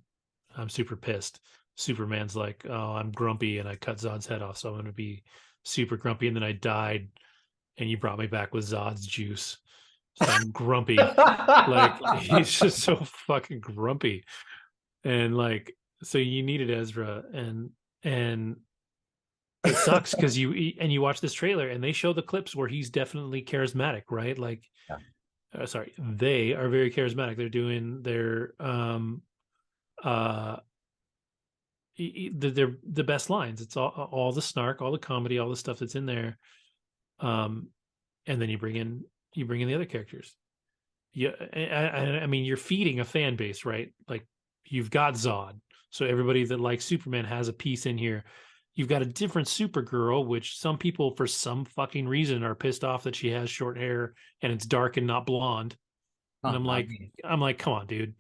S1: I'm super pissed. Superman's like, oh, I'm grumpy and I cut Zod's head off, so I'm gonna be super grumpy. And then I died and you brought me back with Zod's juice. So I'm grumpy. Like he's just so fucking grumpy. And like, so you needed Ezra and it sucks because you watch this trailer and they show the clips where he's definitely charismatic, right? Like
S2: Yeah.
S1: sorry, they are very charismatic. They're doing their uh they're the best lines. It's all the snark, all the comedy, all the stuff that's in there. Um and then you bring in the other characters. Yeah, I mean you're feeding a fan base, right? Like you've got Zod. So everybody that likes Superman has a piece in here. You've got a different Supergirl, which some people for some fucking reason are pissed off that she has short hair and it's dark and not blonde. And
S2: Huh,
S1: I'm
S2: not
S1: like,
S2: me.
S1: I'm like, come on, dude.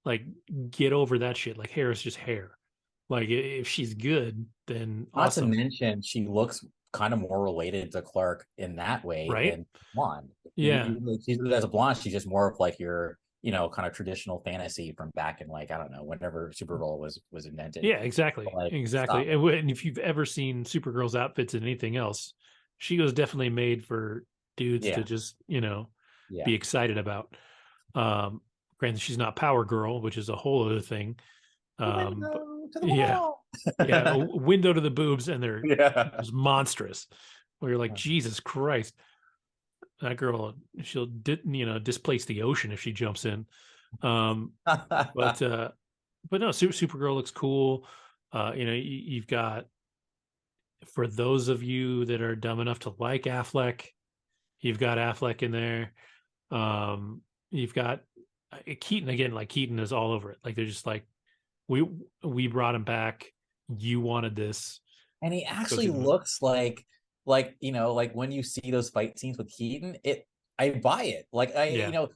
S1: Like, get over that shit. Like, hair is just hair. Like, if she's good, then
S2: Not to
S1: awesome,
S2: mention, she looks kind of more related to Clark in that way
S1: right?
S2: than blonde.
S1: Yeah,
S2: She's as a blonde, she's just more of like your, kind of traditional fantasy from back in like I don't know whenever Supergirl was invented.
S1: yeah,
S2: But,
S1: exactly,
S2: like
S1: exactly.
S2: stop.
S1: And if you've ever seen Supergirl's outfits in anything else, she was definitely made for dudes to
S2: Yeah,
S1: just,
S2: yeah.
S1: be excited about. Um, Granted, she's not Power Girl, which is a whole other thing. But
S2: Window to the
S1: yeah,
S2: wall.
S1: yeah, a window to the boobs, and they're
S2: Yeah.
S1: just monstrous. Where you're like, Jesus Christ, that girl, she'll displace the ocean if she jumps in. Um, but no, Supergirl looks cool. You've got, for those of you that are dumb enough to like Affleck, you've got Affleck in there. You've got Keaton again. Like Keaton is all over it. Like they're just like, we we brought him back. You wanted this.
S2: And he
S1: Go
S2: actually
S1: see the movie.
S2: looks like when you see those fight scenes with Keaton, I buy it. Like
S1: Yeah,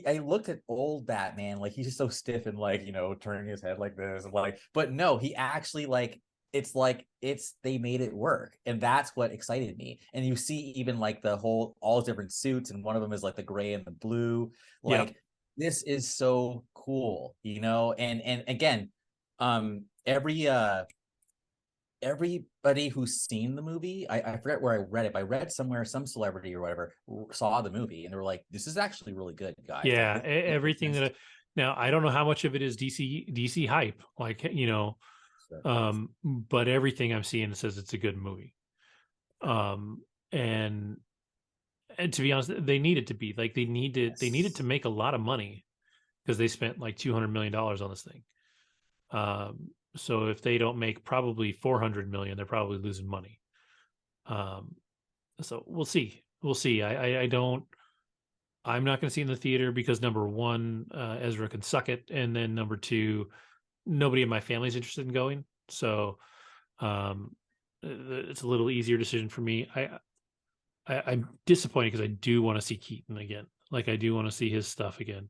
S2: I looked at old Batman, like he's just so stiff and like turning his head like this, like, but no, he actually like it's like they made it work, and that's what excited me. And you see even like the whole all different suits, and one of them is like the gray and the blue.
S1: Yeah.
S2: Like this is so cool, you know. And again, everybody who's seen the movie, I forget where I read it, but I read somewhere some celebrity or whatever saw the movie and they were like, this is actually really good, guys. Like
S1: Yeah,
S2: this makes
S1: everything
S2: sense.
S1: now I don't know how much of it is DC hype, like,
S2: Sure.
S1: but everything I'm seeing says it's a good movie. Um, and to be honest, they need it to be like they needed to
S2: Yes.
S1: make a lot of money because they spent like $200 million on this thing. So if they don't make probably 400 million, they're probably losing money. Um, so we'll see. We'll see. I don't. I'm not going to see it in the theater because number one, Ezra can suck it, and then number two, nobody in my family is interested in going. So um, it's a little easier decision for me. I'm disappointed because I do want to see Keaton again. Like I do want to see his stuff again.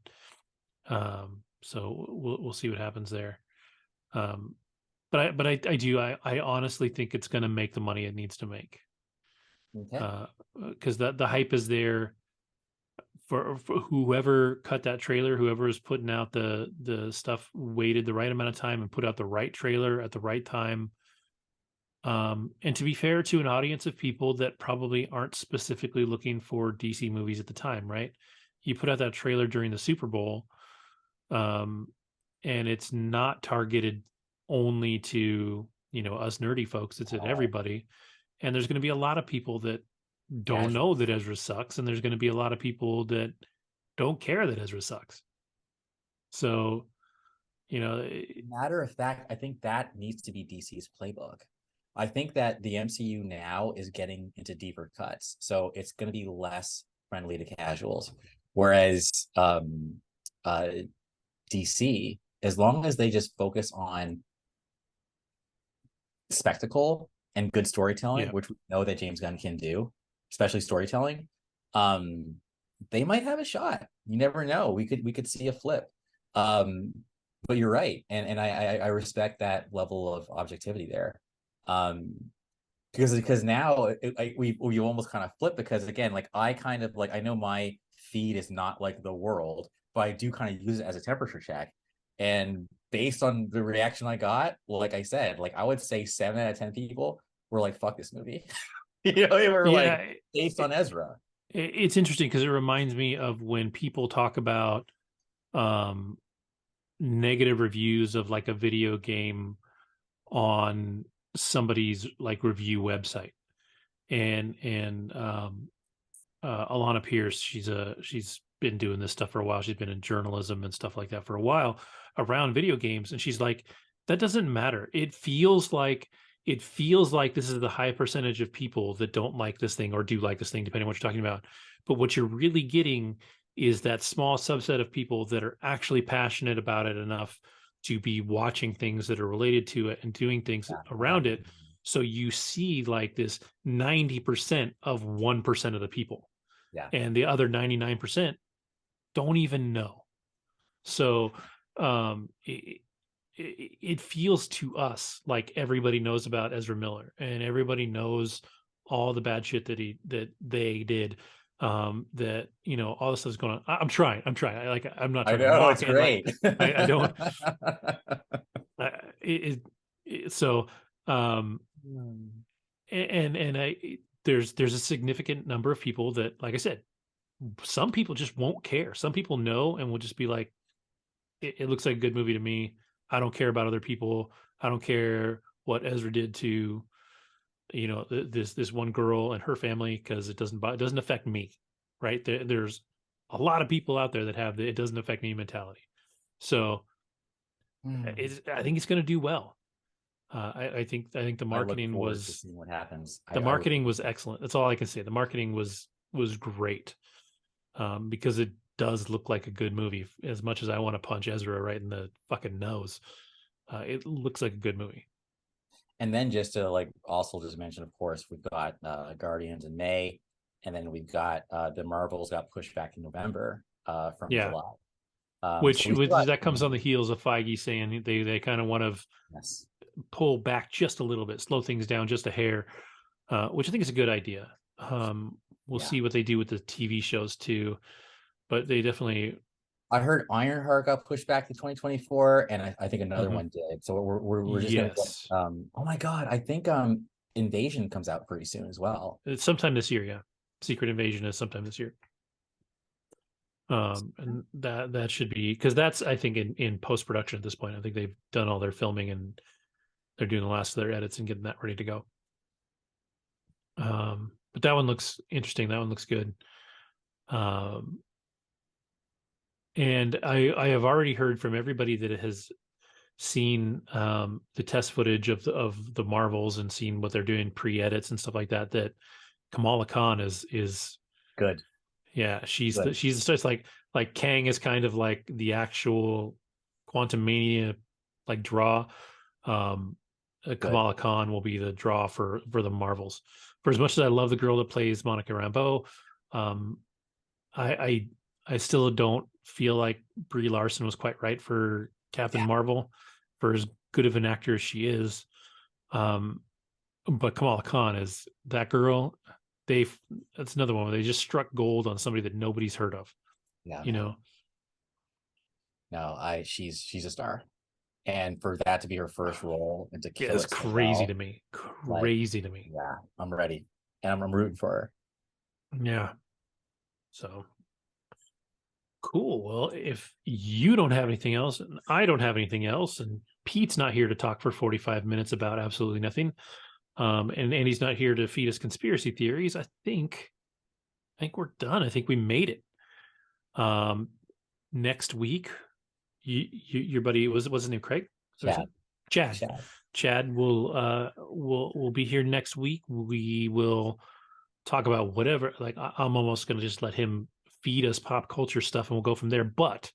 S1: So we'll see what happens there. Um, I honestly think it's going to make the money it needs to make.
S2: Okay.
S1: Because the hype is there for whoever cut that trailer, whoever is putting out the stuff, waited the right amount of time and put out the right trailer at the right time. And to be fair to an audience of people that probably aren't specifically looking for DC movies at the time, right? You put out that trailer during the Super Bowl, um, and it's not targeted only to, us nerdy folks. It's at
S2: Oh,
S1: everybody. And there's going to be a lot of people that don't know
S2: casuals.
S1: that Ezra sucks, and there's going to be a lot of people that don't care that Ezra sucks. So, you know,
S2: Matter of fact, I think that needs to be DC's playbook. I think that the MCU now is getting into deeper cuts, so it's going to be less friendly to casuals. Whereas uh, DC, as long as they just focus on spectacle and good storytelling,
S1: yeah,
S2: which we know that James Gunn can do, especially storytelling, um, they might have a shot. You never know. We could see a flip. Um, but you're right, and I respect that level of objectivity there. Um, because now we almost kind of flip, because again, like I kind of like, I know my feed is not like the world, but I do kind of use it as a temperature check. And based on the reaction I got, like I said, like I would say 7 out of 10 people were like, fuck this movie. You know, they were like
S1: yeah.
S2: based on Ezra.
S1: It's interesting because it reminds me of when people talk about um, negative reviews of like a video game on somebody's like review website, and Alana Pierce, she's been doing this stuff for a while. She's been in journalism and stuff like that for a while around video games, and she's like, that doesn't matter. It feels like this is the high percentage of people that don't like this thing or do like this thing, depending on what you're talking about. But what you're really getting is that small subset of people that are actually passionate about it enough to be watching things that are related to it and doing things
S2: Yeah,
S1: around it. So you see like this 90% of 1% of the people,
S2: yeah.
S1: and the other 99% don't even know. So it feels to us like everybody knows about Ezra Miller and everybody knows all the bad shit that they did. That all this stuff's going on. I'm trying. I'm not
S2: I
S1: trying to
S2: know, it's
S1: mock it. Like
S2: great.
S1: I don't. I, so um and I there's a significant number of people that, like I said, some people just won't care. Some people know and will just be like, it looks like a good movie to me. I don't care about other people. I don't care what Ezra did to, this one girl and her family, because it doesn't affect me. Right. There's a lot of people out there that have the it doesn't affect me mentality. So I think it's going to do well. I think
S2: I look forward to seeing what happens.
S1: the
S2: I really
S1: marketing was excellent. That's all I can say. The marketing was great, because it does look like a good movie. As much as I want to punch Ezra right in the fucking nose, it looks like a good movie.
S2: And then just to like also just mention, of course, we've got Guardians in May, and then we've got the Marvels got pushed back in November from
S1: Yeah,
S2: July. So
S1: which
S2: we still got
S1: that comes on the heels of Feige saying they kind of want to
S2: yes.
S1: pull back just a little bit, slow things down just a hair, which I think is a good idea. We'll see what they do with the TV shows too, but they definitely.
S2: I heard Ironheart got pushed back to 2024, and I think another
S1: Mhm.
S2: one did. So we're just gonna get
S1: Yes,
S2: oh my God, I think Invasion comes out pretty soon as well.
S1: it's sometime this year. Yeah, Secret Invasion is sometime this year. And that should be, because that's, I think, in post production at this point. I think they've done all their filming and they're doing the last of their edits and getting that ready to go. But that one looks interesting. That one looks good. And I have already heard from everybody that has seen the test footage of the Marvels and seen what they're doing pre-edits and stuff like that, that Kamala Khan is
S2: Good.
S1: yeah, she's
S2: Good.
S1: just like Kang is kind of like the actual Quantumania like draw. Kamala Khan will be the draw for the Marvels. For as much as I love the girl that plays Monica Rambeau, I still don't feel like Brie Larson was quite right for Captain Marvel, for as good of an actor as she is. But Kamala Khan is that girl. That's another one where they just struck gold on somebody that nobody's heard of.
S2: Yeah,
S1: you know.
S2: No, she's a star, and for that to be her first role and to kill
S1: It's
S2: it so
S1: crazy
S2: well,
S1: to me. Crazy to me.
S2: yeah, I'm ready, and I'm rooting for her.
S1: Yeah. So cool. Well, if you don't have anything else, and I don't have anything else, and Pete's not here to talk for 45 minutes about absolutely nothing, and Andy's not here to feed us conspiracy theories, I think we're done. I think we made it. Next week, your buddy what's his name? Craig? Chad will be here next week. We will talk about whatever. Like, I'm almost going to just let him feed us pop culture stuff, and we'll go from there. But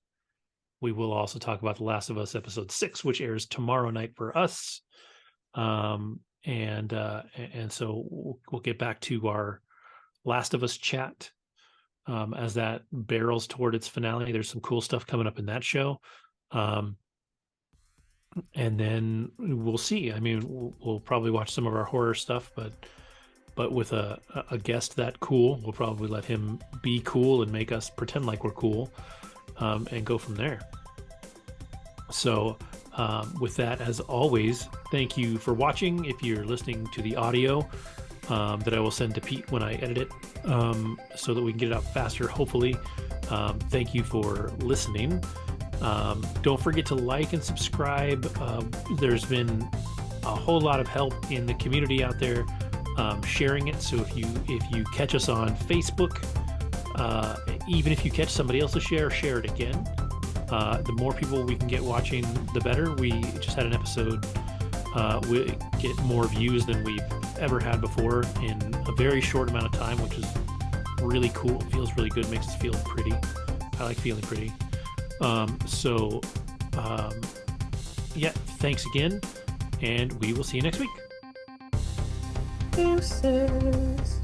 S1: we will also talk about The Last of Us episode 6, which airs tomorrow night for us. And so we'll get back to our Last of Us chat as that barrels toward its finale. There's some cool stuff coming up in that show. And then we'll see. I mean, we'll probably watch some of our horror stuff, but with a guest that cool, we'll probably let him be cool and make us pretend like we're cool, and go from there. So with that, as always, thank you for watching. If you're listening to the audio, that I will send to Pete when I edit it, so that we can get it out faster, hopefully. Thank you for listening. Don't forget to like and subscribe. There's been a whole lot of help in the community out there, sharing it. So if you catch us on Facebook, even if you catch somebody else to share it again. The more people we can get watching, the better. We just had an episode. We get more views than we've ever had before in a very short amount of time, which is really cool. It feels really good. Makes us feel pretty. I like feeling pretty. Yeah, thanks again, and we will see you next week.
S2: Deuces.